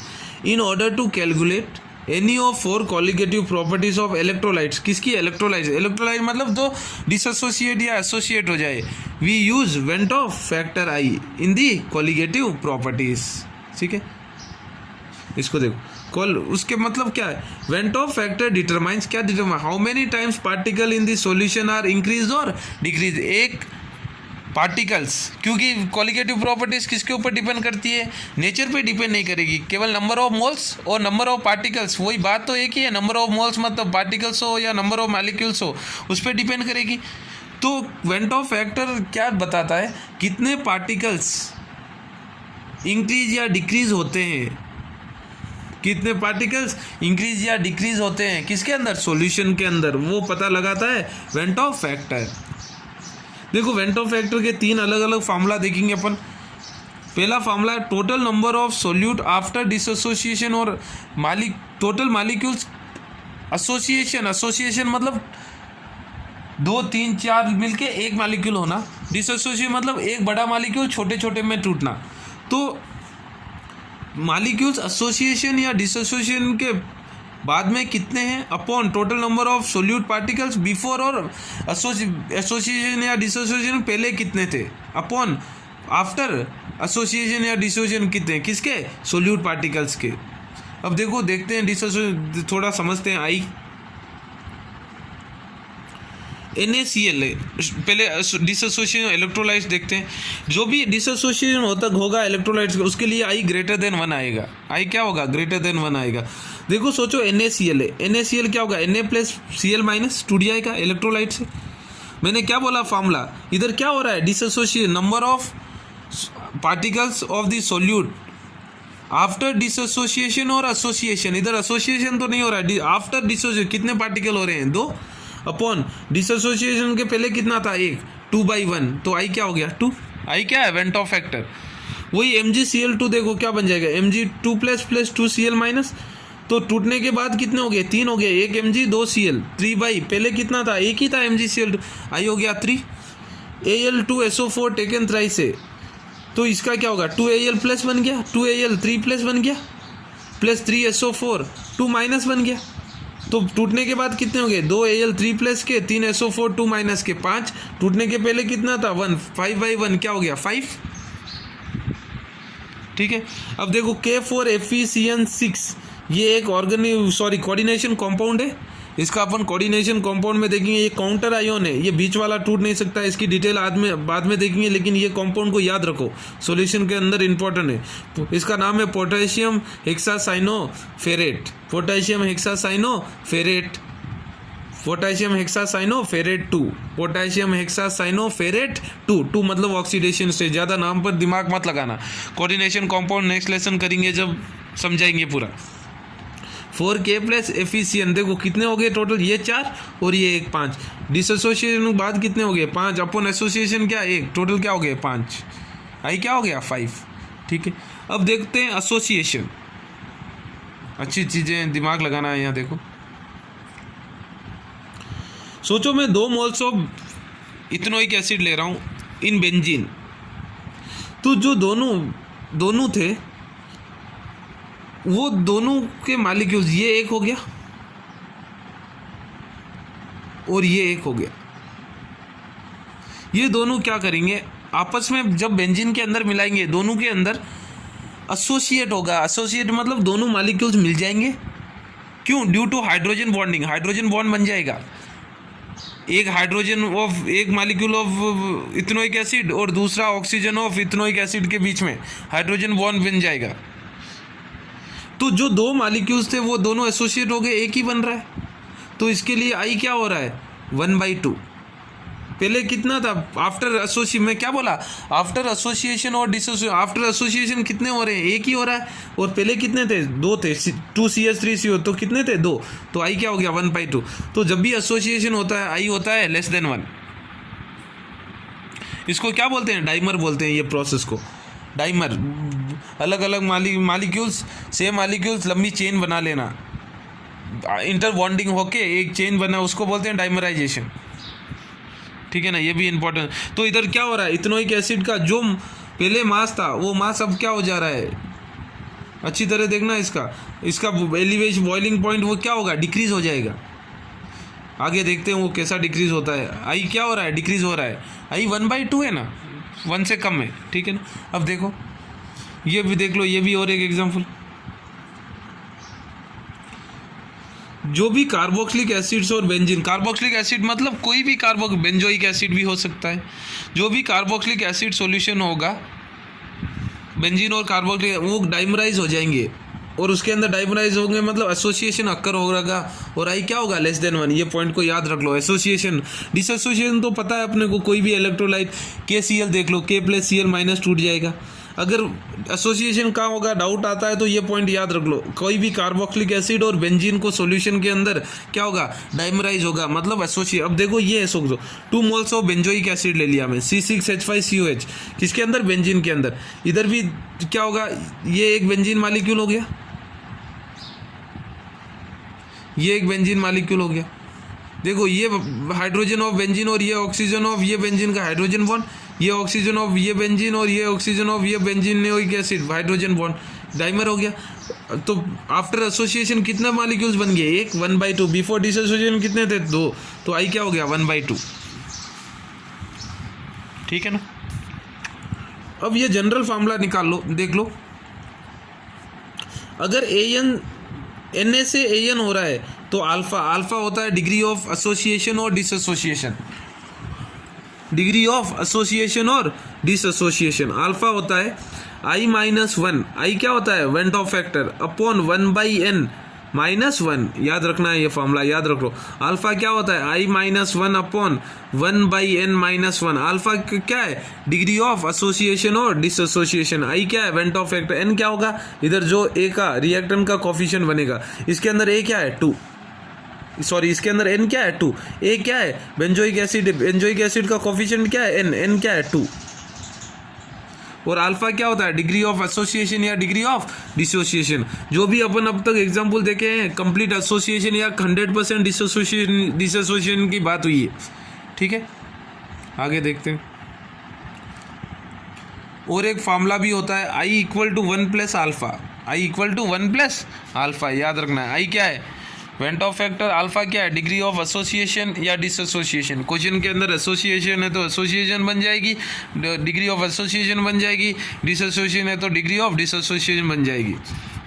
Speaker 1: in order to calculate any of 4 qualitative properties of electrolytes. किसकी, इलेक्ट्रोलाइट मतलब जो डिसएसोसिएट या एसोसिएट हो जाए, we use van't Hoff factor i in the qualitative properties. ठीक है, इसको देखो। उसके मतलब क्या है, वेंट हॉफ फैक्टर डिटरमाइंस, क्या determine, how many times particle in the solution are increase और डिक्रीज। एक पार्टिकल्स, क्योंकि क्वालिटेटिव प्रॉपर्टीज किसके ऊपर डिपेंड करती है, नेचर पे डिपेंड नहीं करेगी, केवल नंबर ऑफ मोल्स और नंबर ऑफ पार्टिकल्स, वही बात तो एक ही है। नंबर ऑफ मोल्स मतलब पार्टिकल्स हो या नंबर ऑफ मॉलिक्यूल्स हो, उस पर डिपेंड करेगी। तो वेंट हॉफ फैक्टर क्या बताता है, कितने पार्टिकल्स इंक्रीज या डिक्रीज होते हैं कितने पार्टिकल्स इंक्रीज या डिक्रीज होते हैं किसके अंदर, सॉल्यूशन के अंदर, वो पता लगाता है वेंट ऑफ फैक्टर। देखो वेंट ऑफ फैक्टर के 3 अलग अलग फार्मूला देखेंगे अपन। पहला फार्मूला है total number of solute after dissociation और टोटल मालिक्यूल्स एसोसिएशन। एसोसिएशन मतलब 2, 3, 4 मिलके एक मालिक्यूल होना। डिसोसिएशन मतलब एक बड़ा मालिक्यूल छोटे छोटे में टूटना। तो मालिक्यूल्स एसोसिएशन या डिसोसिएशन के बाद में कितने हैं upon total number of solute particles before, और एसोसिएशन या डिसोसिएशन पहले कितने थे अपॉन आफ्टर एसोसिएशन या डिसोसिएशन कितने, किसके, सोल्यूट पार्टिकल्स के। अब देखो देखते हैं डिसोसिएशन, थोड़ा समझते हैं। आई NaCl है, पहले डिसोसिएशन इलेक्ट्रोलाइट्स देखते हैं। जो भी डिसोसिएशन होगा इलेक्ट्रोलाइट्स का, उसके लिए I ग्रेटर देन 1 आएगा। I क्या होगा, ग्रेटर देन 1 आएगा। देखो सोचो NaCl है, NaCl क्या होगा, Na+Cl- टूट जाएगा इलेक्ट्रोलाइट से। मैंने क्या बोला फार्मूला, इधर क्या हो रहा है, dissociation number of particles of the solute after dissociation और एसोसिएशन। इधर एसोसिएशन तो नहीं हो रहा है, आफ्टर डिसोसिएशन कितने पार्टिकल हो रहे हैं, 2 अपॉन डिसोसिएशन के पहले कितना था, 1, 2/1। तो आई क्या हो गया, 2। आई क्या है, वेंट ऑफ फैक्टर। वही MgCl2 देखो क्या बन जाएगा, Mg2+ 2Cl-। तो टूटने के बाद कितने हो गए, 3 हो गए, 1 Mg 2 Cl, 3/, पहले कितना था, 1 ही था MgCl2। आई हो गया 3। Al2SO4 टेकन थ्राइस से, तो इसका क्या होगा, 2Al+ बन गया, 2Al 3+ बन गया, प्लस 3SO4 2- बन गया। तो टूटने के बाद कितने हो गए, 2Al 3+ के, 3SO4 2- के, 5। टूटने के पहले कितना था, 1, 5/1 क्या हो गया, 5। ठीक है। अब देखो K4FeCN6 ये एक कोऑर्डिनेशन कंपाउंड है। इसका अपन कोऑर्डिनेशन कंपाउंड में देखेंगे, ये काउंटर आयोन है, ये बीच वाला टूट नहीं सकता। इसकी डिटेल बाद में देखेंगे, लेकिन ये कंपाउंड को याद रखो, सॉल्यूशन के अंदर इंपॉर्टेंट है। इसका नाम है potassium hexacyanoferrate. Potassium hexacyanoferrate, potassium hexacyanoferrate 2, potassium hexacyanoferrate 2 मतलब ऑक्सीडेशन स्टेज। ज़्यादा नाम पर दिमाग मत लगाना, कोऑर्डिनेशन कंपाउंड नेक्स्ट लेसन करेंगे जब समझाएंगे पूरा। 4K+FeCN देखो कितने हो गए टोटल, ये 4 और ये 1, 5। डिसोसिएशन के बाद कितने हो गए, 5 अपॉन एसोसिएशन क्या 1, टोटल क्या हो गए 5। आई क्या हो गया 5। ठीक है। अब देखते हैं एसोसिएशन, अच्छी चीज़ें दिमाग लगाना है यहाँ। देखो सोचो मैं 2 मोल्स ऑफ इथेनोइक एसिड ले रहा हूँ इन बेंजीन। तो जो दोनों थे वो दोनों के मालिक्यूल्स, ये एक हो गया और ये एक हो गया। ये दोनों क्या करेंगे आपस में, जब बेंजीन के अंदर मिलाएंगे दोनों के अंदर एसोसिएट होगा। एसोसिएट मतलब दोनों मालिक्यूल्स मिल जाएंगे। क्यों, due to hydrogen bonding, hydrogen bond बन जाएगा। एक मालिक्यूल ऑफ इथेनोइक एसिड और दूसरा ऑक्सीजन ऑफ इथेनोइक एसिड के बीच में हाइड्रोजन बॉन्ड बन जाएगा। तो जो 2 मालिक्यूल्स थे वो दोनों एसोसिएट हो गए, एक ही बन रहा है। तो इसके लिए आई क्या हो रहा है, 1/2। पहले कितना था, आफ्टर एसोसिएशन, मैं क्या बोला, आफ्टर एसोसिएशन और डिसोसिएशन। आफ्टर एसोसिएशन कितने हो रहे हैं, एक ही हो रहा है। और पहले कितने थे, 2 थे, 2CH3CO, तो कितने थे, 2। तो आई क्या हो गया, 1/2। तो जब भी एसोसिएशन होता है आई होता है लेस देन 1। इसको क्या बोलते हैं, डाइमर बोलते हैं ये प्रोसेस को, डाइमर। अलग अलग मालिक्यूल्स, सेम मालिक्यूल्स लंबी चेन बना लेना, इंटर बॉन्डिंग होके एक चेन बना, उसको बोलते हैं डाइमराइजेशन। ठीक है ना, ये भी इंपॉर्टेंट। तो इधर क्या हो रहा है, इथेनोइक एसिड का जो पहले मास था वो मास अब क्या हो जा रहा है, अच्छी तरह देखना। इसका एलिवेशन बॉइलिंग पॉइंट वो क्या होगा, डिक्रीज हो जाएगा। आगे देखते हैं वो कैसा डिक्रीज होता है। आई क्या हो रहा है, डिक्रीज हो रहा है। आई 1/2 है ना, 1 से कम है। ठीक है ना। अब देखो ये भी देख लो, ये भी और एक एग्जांपल। जो भी कार्बोक्सिलिक एसिड्स और बेंजीन, कार्बोक्सिलिक एसिड मतलब कोई भी बेंजोइक एसिड भी हो सकता है। जो भी कार्बोक्सिलिक एसिड सॉल्यूशन होगा, बेंजीन और कार्बोक्सिलिक, वो डाइमराइज हो जाएंगे। और उसके अंदर डाइमराइज होंगे मतलब एसोसिएशन अक्कर होगा। और आई क्या होगा, लेस देन 1। ये पॉइंट को याद रख लो। एसोसिएशन, डिसोसिएशन तो पता है अपने को, कोई भी इलेक्ट्रोलाइट KCl देख लो, K+Cl- टूट जाएगा। अगर एसोसिएशन कहाँ होगा डाउट आता है तो ये पॉइंट याद रख लो, कोई भी कार्बोक्सिलिक एसिड और बेंजीन को सॉल्यूशन के अंदर क्या होगा, डाइमराइज होगा, मतलब एसोसिएट। अब देखो ये है, सोच दो 2 मोल्स ऑफ बेंजोइक एसिड ले लिया मैं, C6H5COH, किसके अंदर, बेंजीन के अंदर। इधर भी क्या होगा, ये एक बेंजीन मालिक्यूल हो गया, ये एक बेंजीन मालिक्यूल हो गया। देखो ये हाइड्रोजन ऑफ बेंजीन और ये ऑक्सीजन ऑफ ये बेंजीन का हाइड्रोजन बॉन्ड, ये ऑक्सीजन ऑफ ये बेंजीन और ये ऑक्सीजन ऑफ ये बेंजीनोइक एसिड हाइड्रोजन बॉन्ड, डाइमर हो गया। तो आफ्टर एसोसिएशन कितने मॉलिक्यूल्स बन गए, एक 1/2। बिफोर डिसोसिएशन कितने थे, 2, तो आई क्या हो गया 1/2। ठीक है ना। अब ये जनरल फार्मूला निकाल लो, देख लो, अगर Na से An हो रहा है तो अल्फा होता है डिग्री ऑफ एसोसिएशन और डिसएसोसिएशन, डिग्री ऑफ एसोसिएशन और डिसएसोसिएशन। अल्फा होता है I-1, आई क्या होता है, went of factor upon 1/n -1, याद रखना है ये फॉर्मूला, याद रख लो। अल्फा क्या होता है, I-1 अपॉन 1/n -1। अल्फा क्या है, डिग्री ऑफ एसोसिएशन और डिसएसोसिएशन। आई क्या है, वेंट ऑफ फैक्टर। एन क्या होगा, इधर जो ए का रिएक्टेंट का कोफिशिएंट बनेगा, इसके अंदर ए क्या है 2, सॉरी इसके अंदर एन क्या है 2, ए क्या है बेंजोइक एसिड का कोफिशिएंट क्या है एन क्या है 2, और अल्फा क्या होता है, डिग्री ऑफ एसोसिएशन या डिग्री ऑफ डिसोसिएशन। जो भी अपन अब तक एग्जांपल देखे हैं, कंप्लीट एसोसिएशन या 100% डिसोसिएशन की बात हुई है। ठीक है, आगे देखते हैं। और एक फार्मूला भी होता है I=1 + अल्फा, I=1 + अल्फा, याद रखना है। आई क्या है, वेंट ऑफ फैक्टर, अल्फा क्या है, डिग्री ऑफ एसोसिएशन या डिसएसोसिएशन। क्वेश्चन के अंदर एसोसिएशन है तो एसोसिएशन बन जाएगी, डिग्री ऑफ एसोसिएशन बन जाएगी, डिसएसोसिएशन है तो डिग्री ऑफ डिसएसोसिएशन बन जाएगी।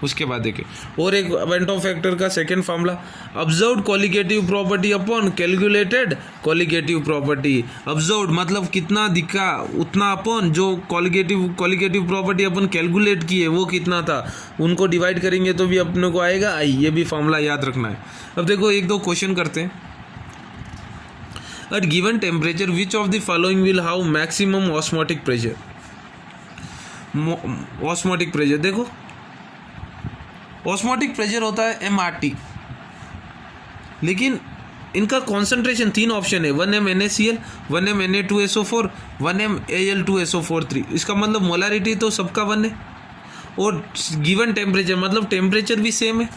Speaker 1: उसके बाद देखें और एक वेंट ऑफ फैक्टर का second formula, observed colligative property upon calculated colligative property. Observed मतलब कितना दिखा उतना अपॉन जो कॉलिगेटिव प्रॉपर्टी अपन कैलकुलेट किए वो कितना था, उनको डिवाइड करेंगे तो भी अपने को आएगा आई। ये भी फार्मूला याद रखना है। अब देखो एक दो क्वेश्चन करते हैं। At given temperature which of the following will have maximum osmotic pressure. Osmotic pressure देखो, ऑस्मोटिक प्रेशर होता है MRT, लेकिन इनका कॉन्सेंट्रेशन 3 ऑप्शन है, 1m NaCl, 1m Na2SO4, 1m Al2SO4 इसका मतलब मोलारिटी तो सबका 1 है, और गिवन टेम्परेचर मतलब टेम्परेचर भी सेम है,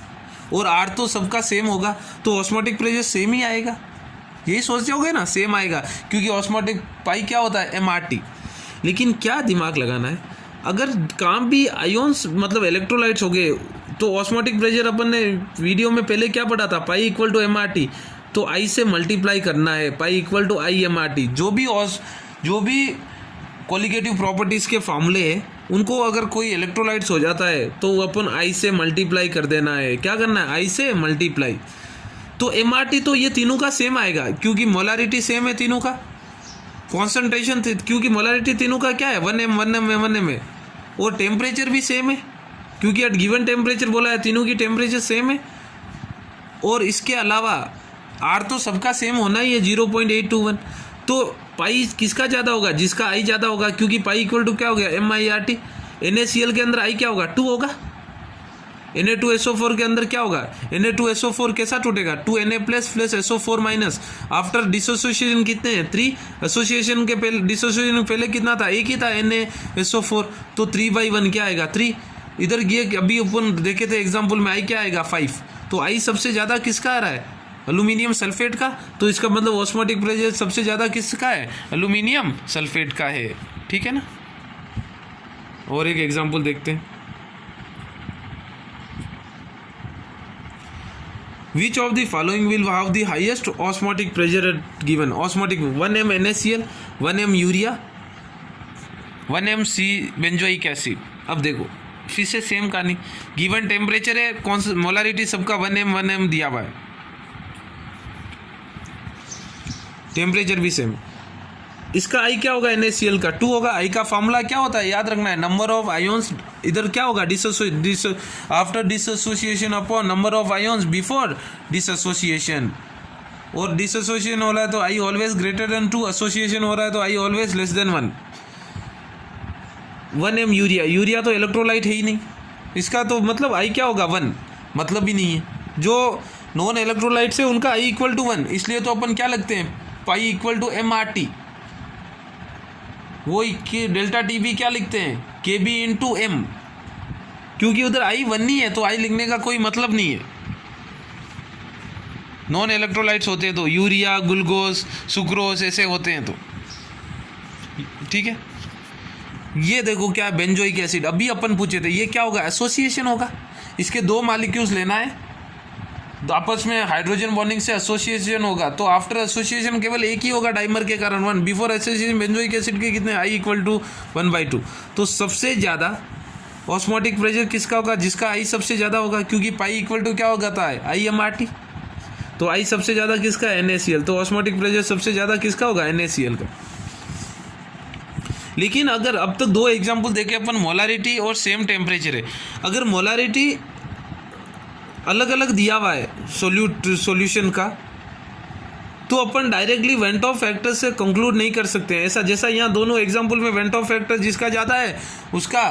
Speaker 1: और R तो सबका सेम होगा, तो ऑस्मोटिक प्रेशर सेम ही आएगा। यही सोचते होगे ना, सेम आएगा, क्योंकि ऑस्मोटिक पाई क्या होता है MRT। लेकिन क्या दिमाग लगाना है, अगर काम भी आयोन्स मतलब इलेक्ट्रोलाइट्स हो गए तो ऑस्मोटिक प्रेशर अपन ने वीडियो में पहले क्या पढ़ा था, पाई = MRT, तो आई से मल्टीप्लाई करना है, पाई = I/MRT। जो भी कॉलिगेटिव प्रॉपर्टीज़ के फार्मूले हैं उनको अगर कोई इलेक्ट्रोलाइट्स हो जाता है तो अपन आई से मल्टीप्लाई कर देना है। क्या करना है, आई से मल्टीप्लाई। तो MRT तो ये तीनों का सेम आएगा क्योंकि मोलारिटी सेम है तीनों का, कॉन्सेंट्रेशन क्योंकि मोलारिटी तीनों का क्या है 1m है, और टेम्परेचर भी सेम है क्योंकि एट गिवन टेम्परेचर बोला है, तीनों की टेम्परेचर सेम है। और इसके अलावा R तो सबका सेम होना ही है 0.821, तो पाई किसका ज़्यादा होगा, जिसका आई ज़्यादा होगा, क्योंकि पाई = क्या हो गया MIRT। NaCl के अंदर आई क्या होगा 2 होगा, Na2SO4 के अंदर क्या होगा, Na2SO4 कैसा टूटेगा 2Na + SO4-। आफ्टर डिसोसिएशन कितने हैं 3, एसोसिएशन के पहले डिसोसिएशन पहले कितना था, एक ही था Na-SO4, तो 3/1 क्या आएगा 3। इधर ये अभी अपन देखे थे एग्जाम्पल में, आई क्या आएगा 5, तो आई सबसे ज़्यादा किसका आ रहा है, एल्यूमिनियम सल्फेट का, तो इसका मतलब ऑस्मोटिक प्रेशर सबसे ज़्यादा किसका है, एल्यूमिनियम सल्फेट का है। ठीक है ना। और एक एग्जाम्पल देखते हैं, Which of the following will have the highest osmotic pressure at given osmotic 1m NaCl, 1m urea, 1m C benzoic acid. अब देखो फिर से सेम कहानी, गिवन टेम्परेचर है, कौन सा मोलारिटी सबका 1m दिया हुआ है, टेम्परेचर भी सेम। इसका आई क्या होगा NaCl का 2 होगा। आई का फॉर्मूला क्या होता है, याद रखना है, नंबर ऑफ आयोन्स, इधर क्या होगा after dissociation upon number of ions before dissociation, और डिसोसिएशन हो रहा है तो I always greater than 2, association हो रहा है तो I always less than 1। 1 m urea, urea तो इलेक्ट्रोलाइट है ही नहीं, इसका तो मतलब आई क्या होगा 1, मतलब ही नहीं है। जो नॉन इलेक्ट्रोलाइट्स है उनका आई इक्वल टू 1, इसलिए तो अपन क्या लगते हैं पाई इक्वल टू MRT, वो डेल्टा टी बी क्या लिखते हैं KB इंटू एम, क्योंकि उधर आई 1 नहीं है तो आई लिखने का कोई मतलब नहीं है। नॉन इलेक्ट्रोलाइट्स होते हैं तो यूरिया, ग्लूकोज, सुक्रोज ऐसे होते हैं तो ठीक है। ये देखो क्या है बेंजोइक एसिड, अभी अपन पूछे थे ये क्या होगा, एसोसिएशन होगा। इसके 2 मॉलिक्यूल्स लेना है, तो आपस में हाइड्रोजन बॉन्डिंग से एसोसिएशन होगा, तो आफ्टर एसोसिएशन केवल एक ही होगा डाइमर के कारण 1, बिफोर एसोसिएशन बेंजोइक एसिड के कितने आई इक्वल टू 1/2। तो सबसे ज़्यादा ऑस्मोटिक प्रेशर किसका होगा, जिसका आई सबसे ज़्यादा होगा, क्योंकि पाई इक्वल टू क्या होगा था IMRT, तो आई सबसे ज़्यादा किसका NaCl, तो ऑस्मोटिक प्रेशर सबसे ज़्यादा किसका होगा NaCl का। लेकिन अगर अब तक 2 एग्जाम्पल देखे अपन, मोलारिटी और सेम टेम्परेचर है, अगर मोलारिटी अलग अलग दिया हुआ है सॉल्यूशन का, तो अपन डायरेक्टली वेंट ऑफ फैक्टर से कंक्लूड नहीं कर सकते हैं ऐसा। जैसा यहाँ दोनों एग्जाम्पल में वेंट ऑफ फैक्टर जिसका ज़्यादा है उसका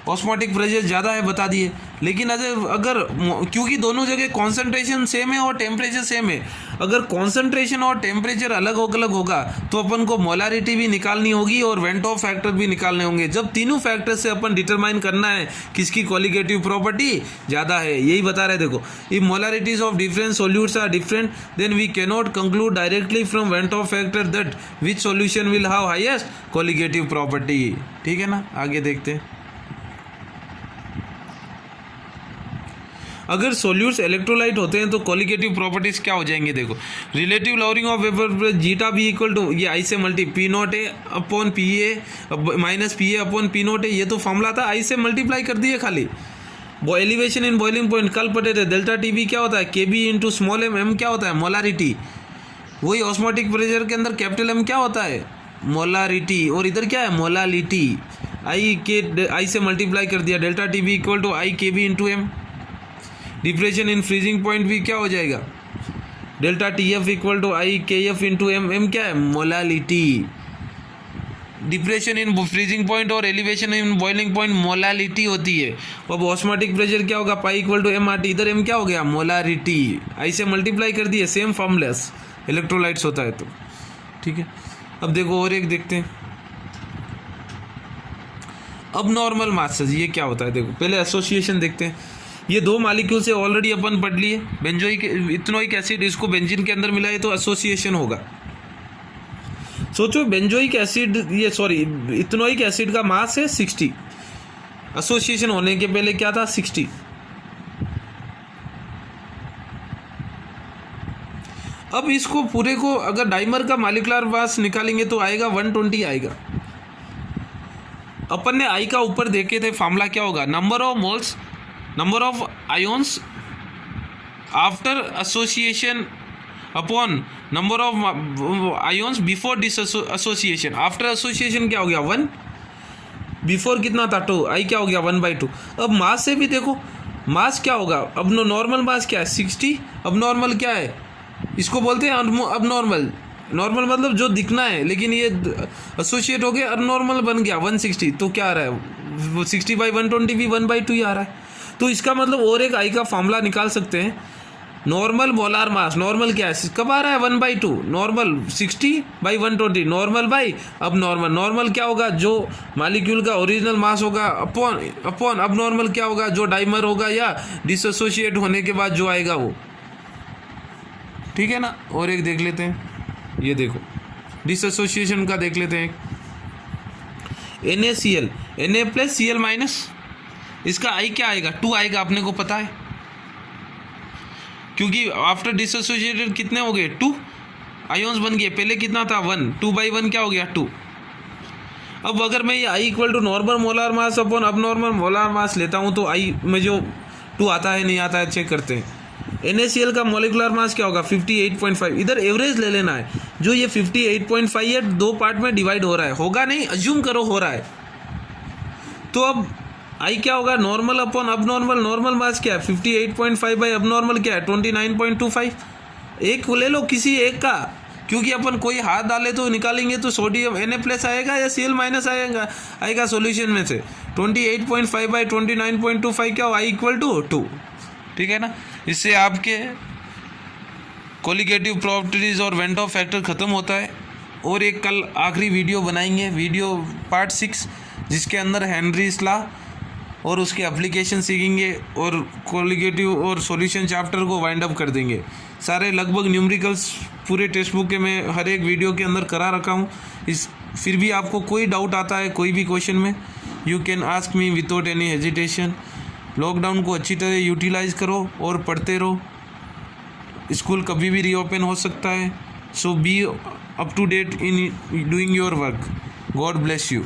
Speaker 1: ऑस्मोटिक प्रेशर ज़्यादा है बता दिए, लेकिन अगर क्योंकि दोनों जगह कॉन्सेंट्रेशन सेम है और टेम्परेचर सेम है, अगर कॉन्सेंट्रेशन और टेम्परेचर अलग अलग होगा तो अपन को मोलारिटी भी निकालनी होगी और वेंट ऑफ फैक्टर भी निकालने होंगे। जब तीनों फैक्टर से अपन डिटरमाइन करना है किसकी क्वालिटेटिव प्रॉपर्टी ज़्यादा है, यही बता रहे देखो, if molarities of different solutes are different then we cannot conclude directly from van't of factor that which solution will have highest qualitative property. ठीक है ना, आगे देखते हैं। अगर सोल्यूट्स इलेक्ट्रोलाइट होते हैं तो क्वालिटेटिव प्रॉपर्टीज क्या हो जाएंगे देखो, relative lowering of vapour zeta B equal to ये आई से multi P0 A upon PA minus PA upon P0 A, ये तो फॉर्मूला था, आई से मल्टीप्लाई कर दिए खाली। वो एलिवेशन इन बॉइलिंग पॉइंट कल पढ़े थे, डेल्टा TB क्या होता है KB इंटू स्मॉल m क्या होता है मोलारिटी, वही ऑस्मोटिक प्रेशर के अंदर कैपिटल M क्या होता है मोलारिटी, और इधर क्या है मोलालिटी, आई से मल्टीप्लाई कर दिया, delta TB equal to i KB into m. Depression in freezing point भी क्या हो जाएगा, delta TF equal to i KF into m क्या है molality. Depression in freezing point और elevation in boiling point molality होती है। अब ऑस्मोटिक प्रेशर क्या होगा पाई इक्वल टू MRT, इधर m क्या हो गया मोलारिटी, आई से मल्टीप्लाई कर दिए, सेम फॉर्मूलास इलेक्ट्रोलाइट्स होता है तो ठीक है। अब देखो और एक देखते हैं, अब नॉर्मल मासेस ये क्या होता है देखो, पहले एसोसिएशन देखते हैं। ये 2 मॉलिक्यूल से ऑलरेडी अपन पढ़ लिए, बेंजोइक इथेनोइक एसिड इसको बेंजीन के अंदर मिलाए तो एसोसिएशन होगा। सोचो बेंजोइक एसिड ये सॉरी इथेनोइक एसिड का मास है 60, एसोसिएशन होने के पहले क्या था 60। अब इसको पूरे को अगर डाइमर का मॉलिक्यूलर मास निकालेंगे तो आएगा 120 आएगा। अपन ने आई का ऊपर देखे थे फॉर्मूला क्या होगा, number of moles, number of ions after association upon number of ions before this association. After association क्या हो गया 1, बिफोर कितना था 2, आई क्या हो गया 1/2। अब मास से भी देखो मास क्या होगा, अब नॉर्मल मास क्या है 60, अब नॉर्मल क्या है इसको बोलते हैं अब नॉर्मल, नॉर्मल मतलब जो दिखना है, लेकिन ये एसोसिएट हो गया अब नॉर्मल बन गया 160, तो क्या आ रहा है 60/120 भी 1/2 ही आ रहा है। तो इसका मतलब और एक आई का फॉर्मूला निकाल सकते हैं, नॉर्मल मोलार मास, नॉर्मल क्या है कब आ रहा है 1/2, नॉर्मल 60/120 नॉर्मल बाई अब नॉर्मल, नॉर्मल क्या होगा जो मॉलिक्यूल का ओरिजिनल मास होगा अपॉन अब नॉर्मल क्या होगा जो डाइमर होगा या डिसएसोसिएट होने के बाद जो आएगा वो। ठीक है ना, और एक देख लेते हैं, ये देखो डिसएसोसिएशन का देख लेते हैं, NaCl Na plus Cl minus, इसका आई क्या आएगा 2 आएगा, अपने को पता है क्योंकि आफ्टर डिसोसिएटेड कितने हो गए 2 आयोन्स बन गए, पहले कितना था 1, 2/1 क्या हो गया 2। अब अगर मैं ये i equal to normal molar mass upon अब नॉर्मल मोलार मास लेता हूँ तो आई में जो 2 आता है नहीं आता है चेक करते हैं। NaCl का मोलिकुलर मास क्या होगा 58.5, इधर एवरेज ले लेना है, जो ये 58.5 है 2 पार्ट में डिवाइड हो रहा है, होगा नहीं अज्यूम करो हो रहा है, तो अब आई क्या होगा नॉर्मल अपॉन अब नॉर्मल, नॉर्मल मास क्या है 58.5 बाई अब नॉर्मल क्या है 29.25, एक ले लो किसी एक का, क्योंकि अपन कोई हाथ डाले तो निकालेंगे तो सोडियम Na+ आएगा या Cl- आएगा सॉल्यूशन में से। 28.5 बाई 29.25 क्या हो, I = 2। ठीक है ना। इससे आपके कोलिगेटिव प्रॉपर्टीज और वेंट ऑफ फैक्टर ख़त्म होता है। और एक कल आखिरी वीडियो बनाएंगे, वीडियो पार्ट 6, जिसके अंदर हेनरीज लॉ और उसके एप्लीकेशन सीखेंगे और कोलिगेटिव और सॉल्यूशन चैप्टर को वाइंड अप कर देंगे। सारे लगभग न्यूमेरिकल्स पूरे टेक्स्ट बुक के मैं हर एक वीडियो के अंदर करा रखा हूँ। फिर भी आपको कोई डाउट आता है कोई भी क्वेश्चन में, you can ask me without any hesitation. Lockdown को अच्छी तरह यूटिलाइज़ करो और पढ़ते रहो। स्कूल कभी भी रीओपन हो सकता है, so be up to date in doing your work. God bless you.